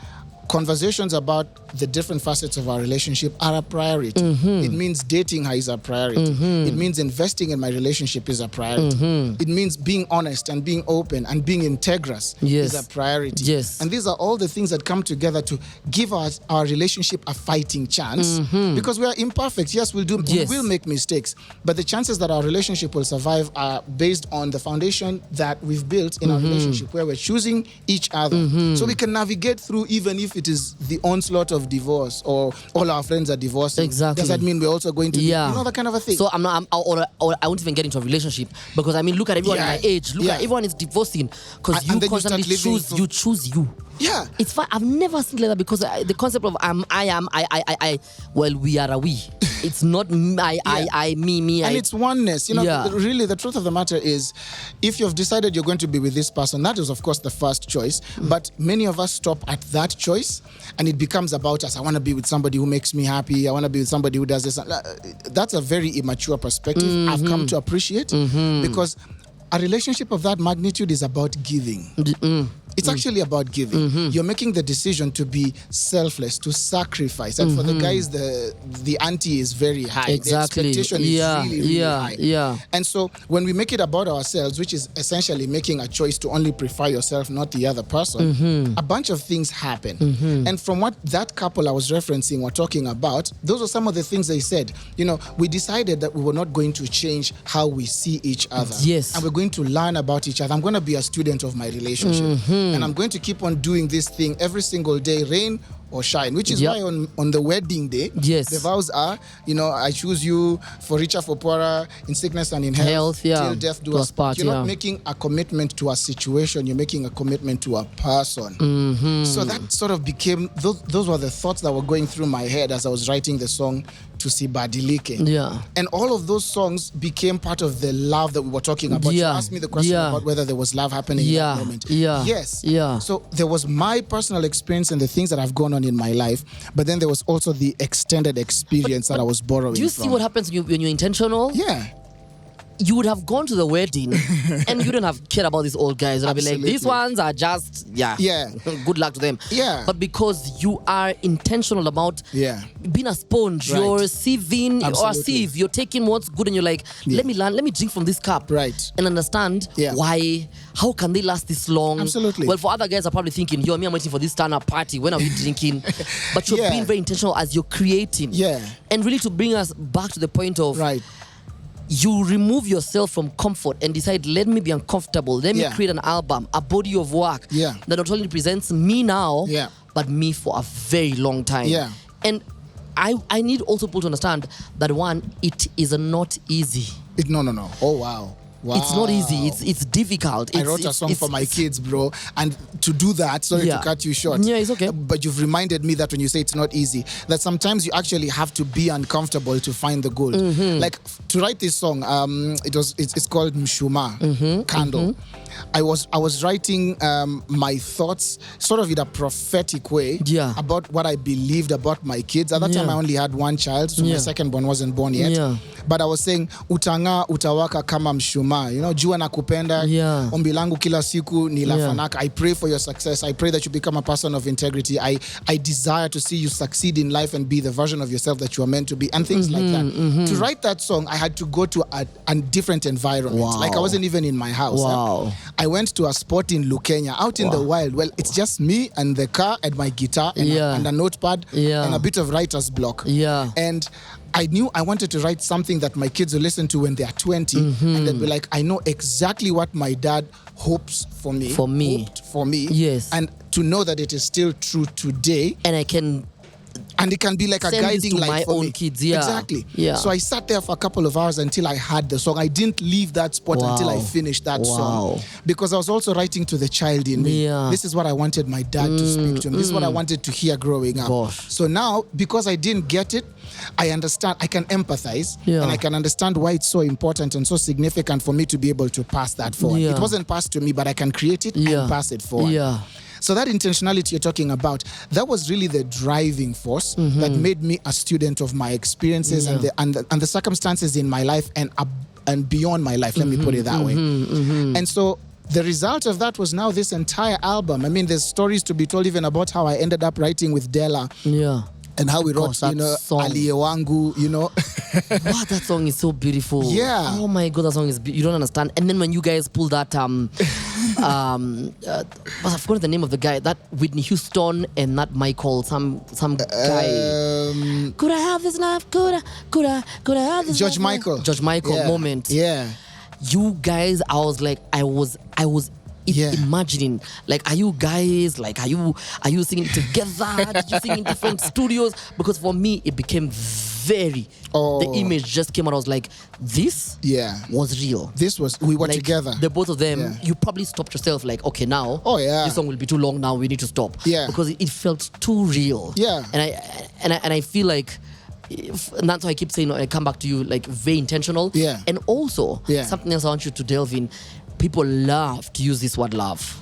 conversations about the different facets of our relationship are a priority. It means dating her is a priority. It means investing in my relationship is a priority. It means being honest and being open and being integrous is a priority. And these are all the things that come together to give us our relationship a fighting chance, because we are imperfect. Yes, we will make mistakes, but the chances that our relationship will survive are based on the foundation that we've built in our relationship, where we're choosing each other, so we can navigate through, even if it is the onslaught of divorce or all our friends are divorcing. Exactly. Does that mean we're also going to you know, that kind of a thing? So I won't even get into a relationship, because I mean, look at everyone my age. Look at everyone is divorcing, because you constantly choose you. Yeah. It's fine. I've never seen like that, because the concept of I, well, we are a we. It's not I, me. And it's oneness. You know, really, the truth of the matter is, if you've decided you're going to be with this person, that is, of course, the first choice. But many of us stop at that choice, and it becomes about us. I want to be with somebody who makes me happy. I want to be with somebody who does this. That's a very immature perspective. I've come to appreciate, because a relationship of that magnitude is about giving. It's actually about giving. You're making the decision to be selfless, to sacrifice. And for the guys, the ante is very high. Exactly. The expectation is really high. And so when we make it about ourselves, which is essentially making a choice to only prefer yourself, not the other person, a bunch of things happen. And from what that couple I was referencing were talking about, those are some of the things they said. You know, we decided that we were not going to change how we see each other. Yes. And we're going to learn about each other. I'm going to be a student of my relationship. And I'm going to keep on doing this thing every single day, rain or shine, which is why on the wedding day, the vows are, you know, I choose you for richer, for poorer, in sickness and in health till death do us part. You're not making a commitment to a situation, you're making a commitment to a person. So that sort of became, those were the thoughts that were going through my head as I was writing the song To Si Badilike. And all of those songs became part of the love that we were talking about. You asked me the question about whether there was love happening in that moment. Yes. So there was my personal experience and the things that have gone on in my life, but then there was also the extended experience that I was borrowing from. Do you see what happens when you're intentional? You would have gone to the wedding and you wouldn't have cared about these old guys. I'd be like, these ones are just, good luck to them. But because you are intentional about being a sponge, you're sieving or a sieve, you're taking what's good and you're like, let me learn, let me drink from this cup. And understand why, how can they last this long? Well, for other guys are probably thinking, yo, me, I'm waiting for this stand-up party. When are we drinking? But you're being very intentional as you're creating. And really to bring us back to the point of, you remove yourself from comfort and decide, let me be uncomfortable. Let me create an album, a body of work that not only presents me now, but me for a very long time. And I need also people to understand that, one, it is not easy. No. Oh, wow. It's not easy. It's difficult. I wrote a song for my kids, bro. And to do that, sorry to cut you short. It's okay. But you've reminded me that when you say it's not easy, that sometimes you actually have to be uncomfortable to find the gold. Like to write this song, it's called Mshuma, Candle. I was writing my thoughts sort of in a prophetic way about what I believed about my kids. At that time, I only had one child, so my second born wasn't born yet. But I was saying, utanga utawaka kama mshuma. You know, jua nakupenda, ombi langu kila siku ni la fanaka. I pray for your success. I pray that you become a person of integrity. I desire to see you succeed in life and be the version of yourself that you are meant to be, and things like that. To write that song, I had to go to a different environment. Like I wasn't even in my house. I went to a spot in Lukenya, out in the wild. Well, it's just me and the car and my guitar and a notepad and a bit of writer's block. And I knew I wanted to write something that my kids will listen to when they are 20 and they'll be like, I know exactly what my dad hopes for me. Hoped for me. And to know that it is still true today. And it can be like a guiding light for me. Kids, Exactly. So I sat there for a couple of hours until I had the song. I didn't leave that spot until I finished that song. Because I was also writing to the child in me. This is what I wanted my dad to speak to me. This is what I wanted to hear growing up. So now, because I didn't get it, I understand, I can empathize, and I can understand why it's so important and so significant for me to be able to pass that forward. It wasn't passed to me, but I can create it and pass it forward. So that intentionality you're talking about, that was really the driving force that made me a student of my experiences and the circumstances in my life and beyond my life. Let me put it that way. And so the result of that was now this entire album. I mean, there's stories to be told even about how I ended up writing with Della. Yeah. And how we wrote, song. Aliye Wangu, Wow, that song is so beautiful. Yeah. Oh my God, that song is you don't understand. And then when you guys pull that, I forgot the name of the guy, that Whitney Houston and that Michael, some guy. Could I have this life? Could I have this George life? Michael. George Michael moment. Yeah. You guys, I was like, I was imagining, like, are you guys, like, are you singing together? Did you sing in different studios? Because for me, it became the image just came out. I was like, this was real. We were like, together. The both of them, you probably stopped yourself like, okay, now, this song will be too long now, we need to stop. Yeah. Because it felt too real. Yeah. And I feel like, and that's why I keep saying, I come back to you, like, very intentional. Yeah. And also, something else I want you to delve in. People love to use this word love.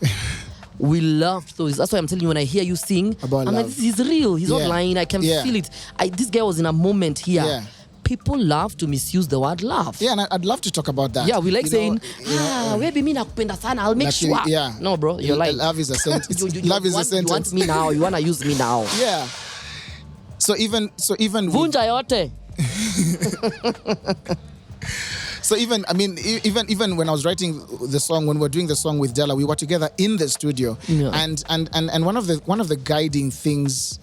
We love to. That's why I'm telling you, when I hear you sing, about I'm love. like, this is real. He's not lying. I can feel it. This guy was in a moment here. Yeah. People love to misuse the word love. Yeah, and I'd love to talk about that. Yeah, we like saying, wewe mimi nakupenda sana, I'll make sure. Yeah. No, bro, you're lying. Love is a sentence. Love is a sentence. You want me now. You want to use me now. Yeah. So even Vunja yote. So even when I was writing the song, when we were doing the song with Della, we were together in the studio, and one of the guiding things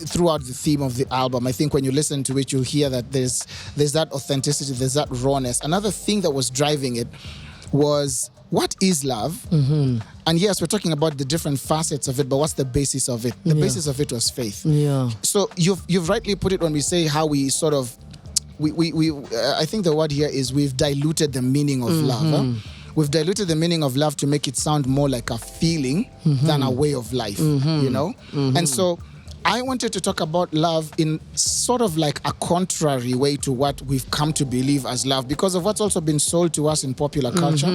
throughout the theme of the album, I think when you listen to it, you'll hear that there's that authenticity, there's that rawness. Another thing that was driving it was, what is love? Mm-hmm. And yes, we're talking about the different facets of it, but what's the basis of it? The basis of it was faith. Yeah. So you've rightly put it when we say how we sort of I think the word here is we've diluted the meaning of love. Huh? We've diluted the meaning of love to make it sound more like a feeling than a way of life, you know? And so I wanted to talk about love in sort of like a contrary way to what we've come to believe as love, because of what's also been sold to us in popular culture.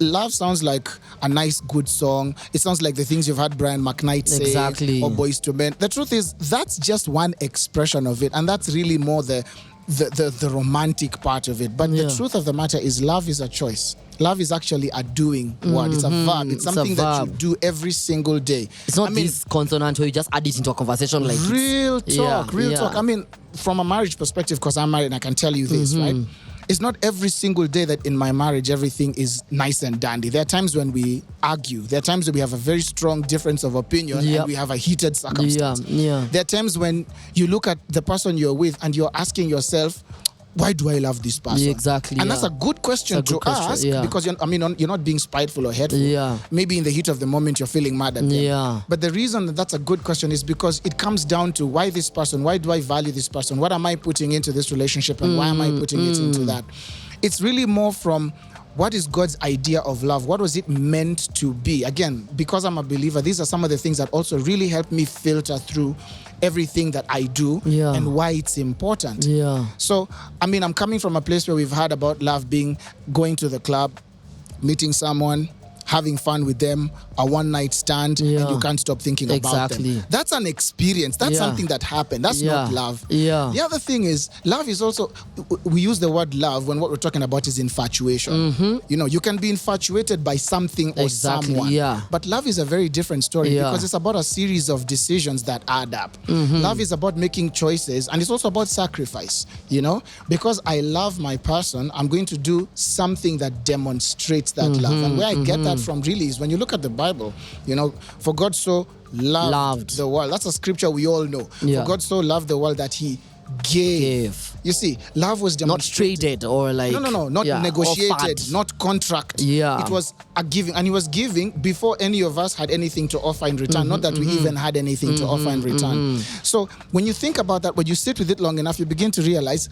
Love sounds like a nice, good song. It sounds like the things you've had Brian McKnight say, or Boys to Men. The truth is, that's just one expression of it, and that's really more the romantic part of it. But the truth of the matter is, love is a choice. Love is actually a doing word. It's a verb. It's something that you do every single day. It's not this consonant where you just add it into a conversation like real talk. I mean, from a marriage perspective, because I'm married and I can tell you this, right? It's not every single day that in my marriage everything is nice and dandy. There are times when we argue. There are times when we have a very strong difference of opinion and we have a heated circumstance. There are times when you look at the person you're with and you're asking yourself, why do I love this person? And that's a good question to ask, because you're not being spiteful or hateful. Maybe in the heat of the moment you're feeling mad at them. But the reason that that's a good question is because it comes down to why this person, why do I value this person? What am I putting into this relationship and why am I putting it into that? It's really more from, what is God's idea of love? What was it meant to be? Again, because I'm a believer, these are some of the things that also really help me filter through everything that I do and why it's important. So, I mean, I'm coming from a place where we've heard about love being going to the club, meeting someone, having fun with them, a one-night stand, and you can't stop thinking about them. That's an experience. That's something that happened. That's not love. The other thing is, love is also, we use the word love when what we're talking about is infatuation. You know, you can be infatuated by something or someone. But love is a very different story because it's about a series of decisions that add up. Love is about making choices, and it's also about sacrifice, you know? Because I love my person, I'm going to do something that demonstrates that love. And where I get that from really is when you look at the Bible, you know, for God so loved the world. That's a scripture we all know. For God so loved the world that he gave. You see, love was demonstrated. Not traded or like... No, not negotiated, not contract. It was a giving. And he was giving before any of us had anything to offer in return. Not that we even had anything to offer in return. So when you think about that, when you sit with it long enough, you begin to realize,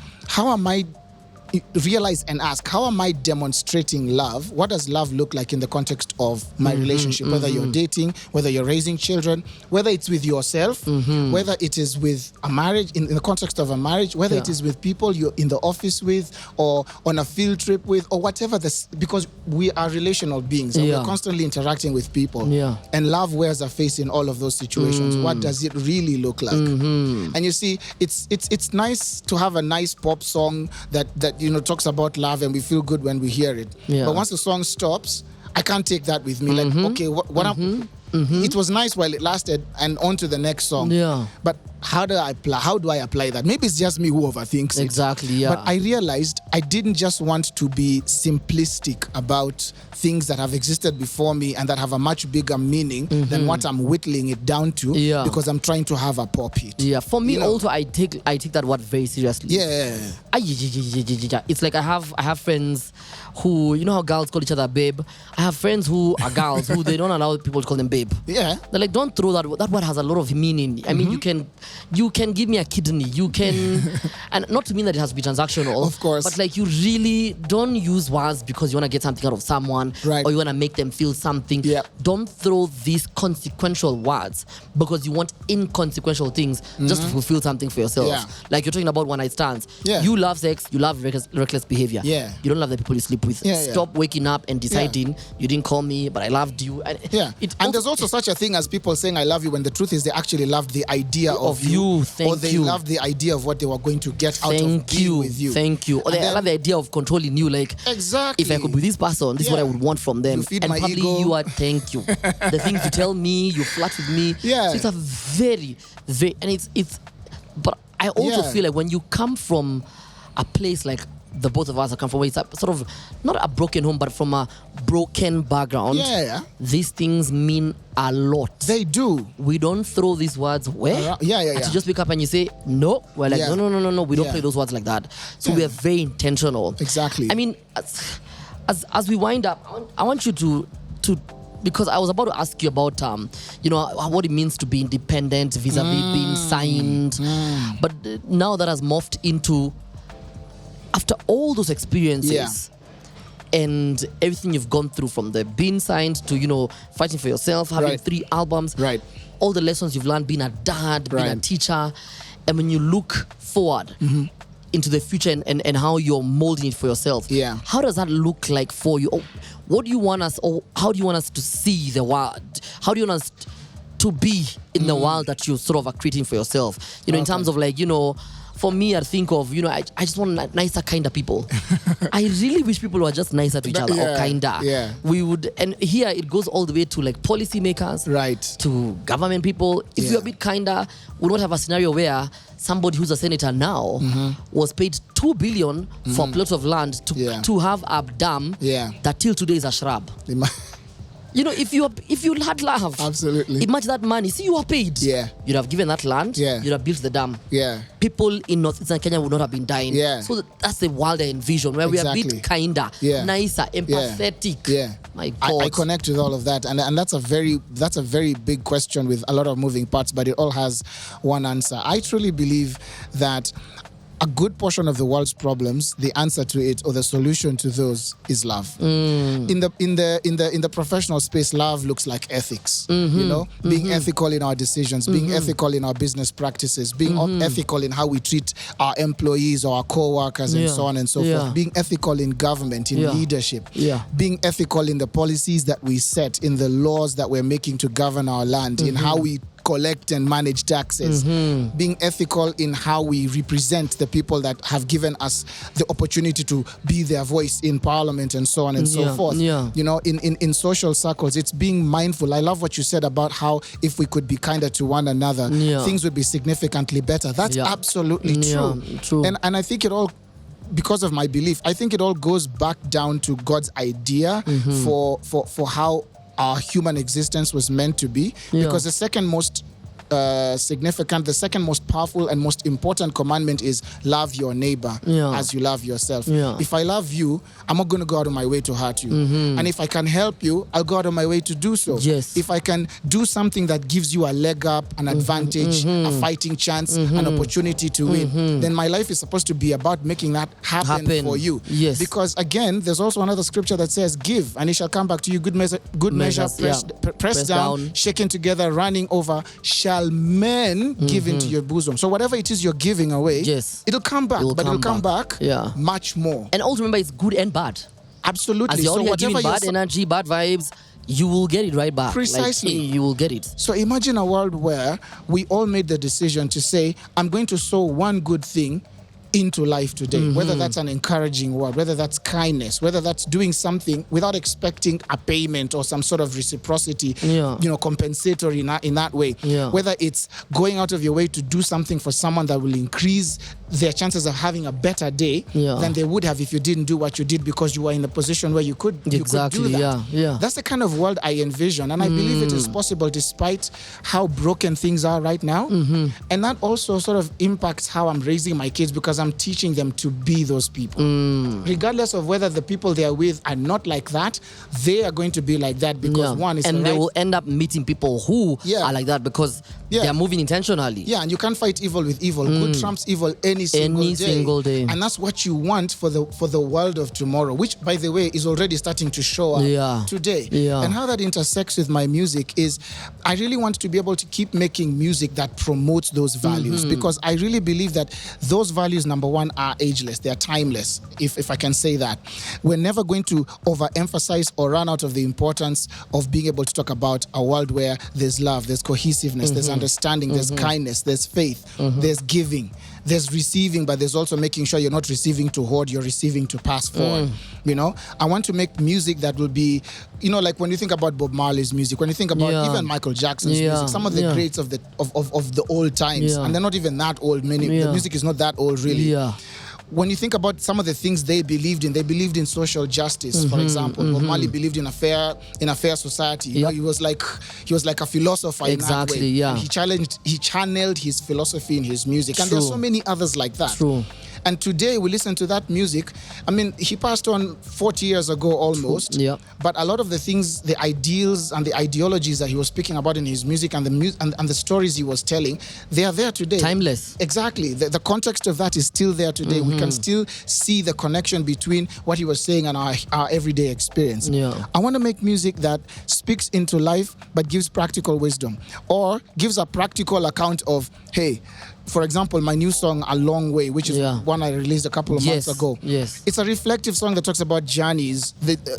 realize and ask, how am I demonstrating love? What does love look like in the context of my relationship? Whether you're dating, whether you're raising children, whether it's with yourself, whether it is with a marriage, in the context of a marriage, whether it is with people you're in the office with or on a field trip with or whatever, because we are relational beings and we're constantly interacting with people. And love wears a face in all of those situations. What does it really look like? And you see, it's nice to have a nice pop song that you know talks about love and we feel good when we hear it. But once the song stops I can't take that with me. Like, okay, what I'm... It was nice while it lasted, and on to the next song. Yeah. But how do I apply that? Maybe it's just me who overthinks it. Exactly, yeah. But I realized I didn't just want to be simplistic about things that have existed before me and that have a much bigger meaning than what I'm whittling it down to, because I'm trying to have a pop hit. Yeah, for me also, I take that word very seriously. Yeah. It's like I have friends who, you know how girls call each other babe? I have friends who are girls who they don't allow people to call them babe. Yeah. They're like, don't throw that word. That word has a lot of meaning. I mean, you can give me a kidney. You can, and not to mean that it has to be transactional. Of course. But like, you really don't use words because you want to get something out of someone, or you want to make them feel something. Yeah. Don't throw these consequential words because you want inconsequential things just to fulfill something for yourself. Yeah. Like you're talking about one night stands. Yeah. You love sex, you love reckless behavior. Yeah. You don't love the people you sleep with. Yeah, Stop waking up and deciding you didn't call me, but I loved you. And there's also such a thing as people saying I love you when the truth is they actually loved the idea of you. Or they loved the idea of what they were going to get out of being with you. Thank you. Or I love the idea of controlling you. Like, exactly. If I could be this person, this is what I would want from them. You feed and my probably ego. you are, thank you. The things you tell me, you flirt with me. Yeah. So it's a very, and it's, but I also feel like when you come from a place like the both of us have come from, where it's a sort of not a broken home, but from a broken background. Yeah. These things mean a lot. They do. We don't throw these words away. Yeah. And you just wake up and you say no. We're like no. We don't play those words like that. So we are very intentional. Exactly. I mean, as we wind up, I want you to because I was about to ask you about what it means to be independent vis-a-vis being signed, but now that has morphed into, after all those experiences and everything you've gone through, from the being signed to fighting for yourself, having 3 albums, all the lessons you've learned, being a dad, being a teacher, and when you look forward into the future and how you're molding it for yourself, how does that look like for you? What do you want us, or how do you want us to see the world? How do you want us to be in the world that you sort of are creating for yourself? In terms of like, for me, I think of, I just want nicer, kinder people. I really wish people were just nicer to each other, or kinder. Yeah. We would, and here it goes all the way to like policy makers, to government people. If you're a bit kinder, we don't have a scenario where somebody who's a senator now was paid 2 billion for a plot of land to have a dam that till today is a shrub. If you had love, absolutely, imagine that money. See, you are paid. Yeah, you'd have given that land. Yeah, you'd have built the dam. Yeah, people in northeastern Kenya would not have been dying. Yeah, so that's the world I envision, where we are a bit kinder, nicer, empathetic. Yeah, my God, I connect with all of that, and that's a very big question with a lot of moving parts, but it all has one answer. I truly believe that a good portion of the world's problems, the answer to it or the solution to those is love. In the professional space, love looks like ethics. Being ethical in our decisions, being ethical in our business practices, being ethical in how we treat our employees or our co-workers and so on and so forth. Being ethical in government, in leadership. Being ethical in the policies that we set, in the laws that we're making to govern our land, in how we collect and manage taxes, being ethical in how we represent the people that have given us the opportunity to be their voice in parliament and so on and so forth. In social circles, it's being mindful. I love what you said about how if we could be kinder to one another, things would be significantly better. That's absolutely true. And I think it all, because of my belief, I think it all goes back down to God's idea for how our human existence was meant to be, because the second most significant, the second most powerful and most important commandment is love your neighbor as you love yourself. If I love you, I'm not going to go out of my way to hurt you. And if I can help you, I'll go out of my way to do so. If I can do something that gives you a leg up, an advantage, a fighting chance, an opportunity to win, then my life is supposed to be about making that happen for you. Because again, there's also another scripture that says, give and it shall come back to you, good measure pressed down, shaken together, running over, shall men give into your bosom. So whatever it is you're giving away, it'll come back, it'll come back much more. And also remember, it's good and bad. Absolutely. As you're already giving bad energy, bad vibes, you will get it right back. Precisely. Like, you will get it. So imagine a world where we all made the decision to say, I'm going to sow one good thing into life today, whether that's an encouraging word, whether that's kindness, whether that's doing something without expecting a payment or some sort of reciprocity, compensatory in that way, whether it's going out of your way to do something for someone that will increase their chances of having a better day than they would have if you didn't do what you did because you were in a position where you could do that. That's the kind of world I envision, and I believe it is possible despite how broken things are right now. And that also sort of impacts how I'm raising my kids, because I'm teaching them to be those people. Regardless of whether the people they are with are not like that, they are going to be like that because one is and they will end up meeting people who are like that because they are moving intentionally. Yeah, and you can't fight evil with evil. Good trumps evil any single day. And that's what you want for the world of tomorrow, which, by the way, is already starting to show up today. And how that intersects with my music is I really want to be able to keep making music that promotes those values, because I really believe that those values, number one, are ageless. They are timeless, if I can say that. We're never going to overemphasize or run out of the importance of being able to talk about a world where there's love, there's cohesiveness, there's understanding, there's kindness, there's faith, there's giving, there's receiving, but there's also making sure you're not receiving to hoard, you're receiving to pass forward. I want to make music that will be, like when you think about Bob Marley's music, when you think about even Michael Jackson's music, some of the greats of the old times, and they're not even that old. The music is not that old, really. When you think about some of the things they believed in social justice, for example. Bob Marley believed in a fair society. He was like a philosopher in that way. And he channeled his philosophy in his music. And there's so many others like that. And today we listen to that music. I mean, he passed on 40 years ago almost. But a lot of the things, the ideals and the ideologies that he was speaking about in his music and the stories he was telling, they are there today. Timeless. Exactly. The context of that is still there today. We can still see the connection between what he was saying and our everyday experience. I want to make music that speaks into life but gives practical wisdom, or gives a practical account of, hey, for example, my new song, A Long Way, which is one I released a couple of months ago. It's a reflective song that talks about journeys,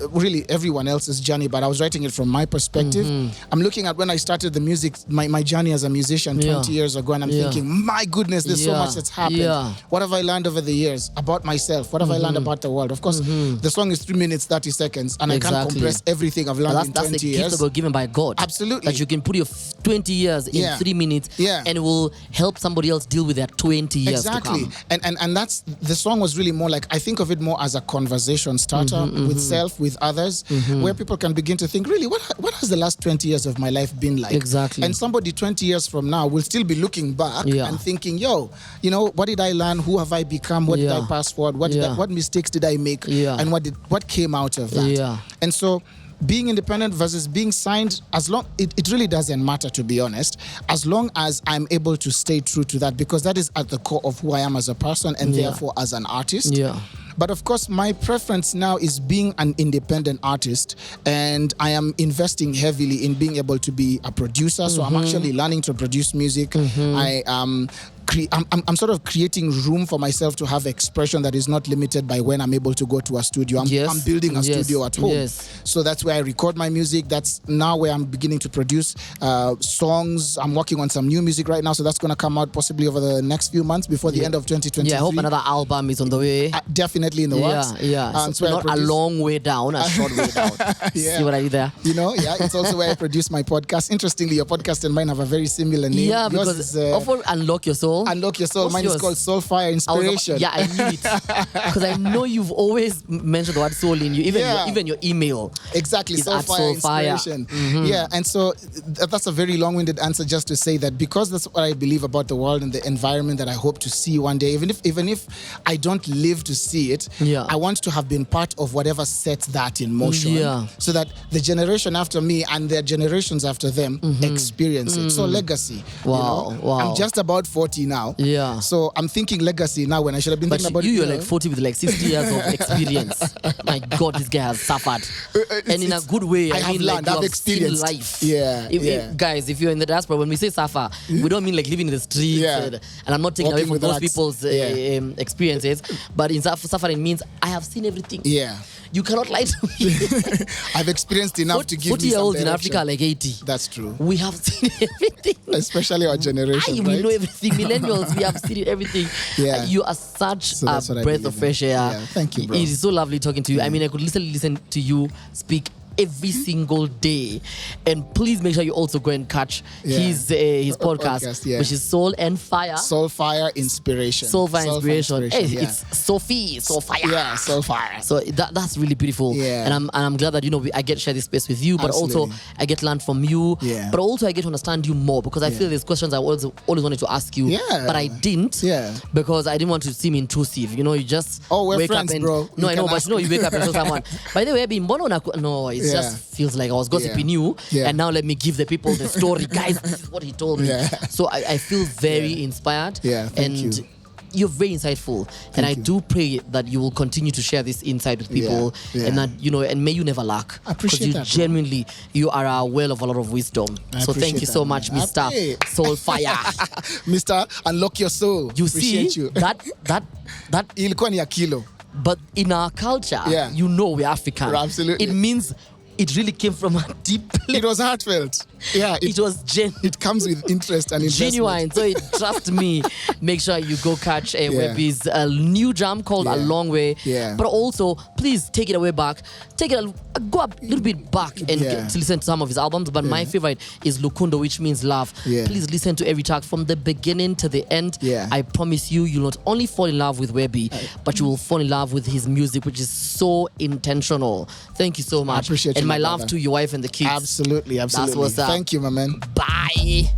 really everyone else's journey, but I was writing it from my perspective. I'm looking at when I started the music, my journey as a musician 20 years ago, and I'm thinking, my goodness, there's so much that's happened. What have I learned over the years about myself? What have I learned about the world? Of course, the song is 3 minutes, 30 seconds, and I can't compress everything I've learned in 20 years. That's the gift that was given by God. Absolutely. That you can put your 20 years in 3 minutes and it will help somebody else deal with their 20 years to come. And that's, the song was really more like, I think of it more as a conversation starter with self, with others, where people can begin to think, really, what has the last 20 years of my life been like? Exactly. And somebody 20 years from now will still be looking back and thinking, what did I learn? Who have I become? What did I pass forward? What mistakes did I make? And what came out of that? And so, being independent versus being signed, it really doesn't matter, to be honest, as long as I'm able to stay true to that, because that is at the core of who I am as a person and therefore as an artist. But of course, my preference now is being an independent artist, and I am investing heavily in being able to be a producer. So I'm actually learning to produce music. I'm sort of creating room for myself to have expression that is not limited by when I'm able to go to a studio. I'm building a studio at home. So that's where I record my music. That's now where I'm beginning to produce songs. I'm working on some new music right now, so that's going to come out possibly over the next few months before the end of 2023. I hope another album is on the way. Definitely in the works. So not a long way down, a short way down. See what I did there? It's also where I produce my podcast. Interestingly, your podcast and mine have a very similar name. Yeah, because often Unlock Your Soul. Unlock Your Soul. What's mine yours? Is called Soulfire Inspiration. I knew it. Because I know you've always mentioned the word soul in you. Even your email. Exactly. Soulfire Inspiration. And so that's a very long-winded answer just to say that because that's what I believe about the world and the environment that I hope to see one day, even if I don't live to see it, I want to have been part of whatever sets that in motion, so that the generation after me and their generations after them experience it. So legacy. Wow. I'm just about 40 now. So I'm thinking legacy now when I should have been thinking about it. You're like 40 with like 60 years of experience. My God, this guy has suffered. And in a good way. I have learned. I've experienced life. Guys, if you're in the diaspora, when we say suffer, we don't mean like living in the streets. And I'm not taking away from those people's experiences. But in suffering means I have seen everything. You cannot lie to me. I've experienced enough to give me some 40-year-olds in Africa are like 80. That's true. We have seen everything. Especially our generation, We know everything. millennials, we have seen it, everything. Yeah. You are such a breath of fresh air. Yeah. Thank you, bro. It is so lovely talking to you. I mean, I could listen to you speak every single day. And please make sure you also go and catch his podcast, which is Soul and Fire. Soul Fire Inspiration. Soul Fire Inspiration. Hey, it's Sophie, Soul Fire. Yeah, Soul Fire. So that's really beautiful. Yeah. And I'm glad that, I get to share this space with you, but also I get to learn from you. Yeah. But also I get to understand you more, because I feel there's questions I always wanted to ask you, but I didn't. Yeah. Because I didn't want to seem intrusive. You just we're wake friends, up and bro. No, I know, but you wake up and tell someone. By the way, it just feels like I was gossiping you, and now let me give the people the story. Guys, this is what he told me. So I feel very inspired. Yeah, thank you. You're very insightful, and I do pray that you will continue to share this insight with people, and that and may you never lack. I appreciate that. Genuinely, you are a well of a lot of wisdom. So thank you so much, Mr. Soul Fire. Mr. Unlock Your Soul. You see that ilikuwa ni akilo. But in our culture, we're African. Absolutely. It means it really came from a deep place. It was heartfelt. Yeah, it was genuine. It comes with interest and investment. Genuine. So trust me. Make sure you go catch Webi's new jam called A Long Way. Yeah. But also, please take it away back. Go a little bit back and get to listen to some of his albums. But my favorite is Lukundo, which means love. Yeah. Please listen to every track from the beginning to the end. Yeah. I promise you'll not only fall in love with Webi, but you will fall in love with his music, which is so intentional. Thank you so much. I appreciate you. And my love to your wife and the kids. Absolutely. That's what's up. Thank you, my man. Bye.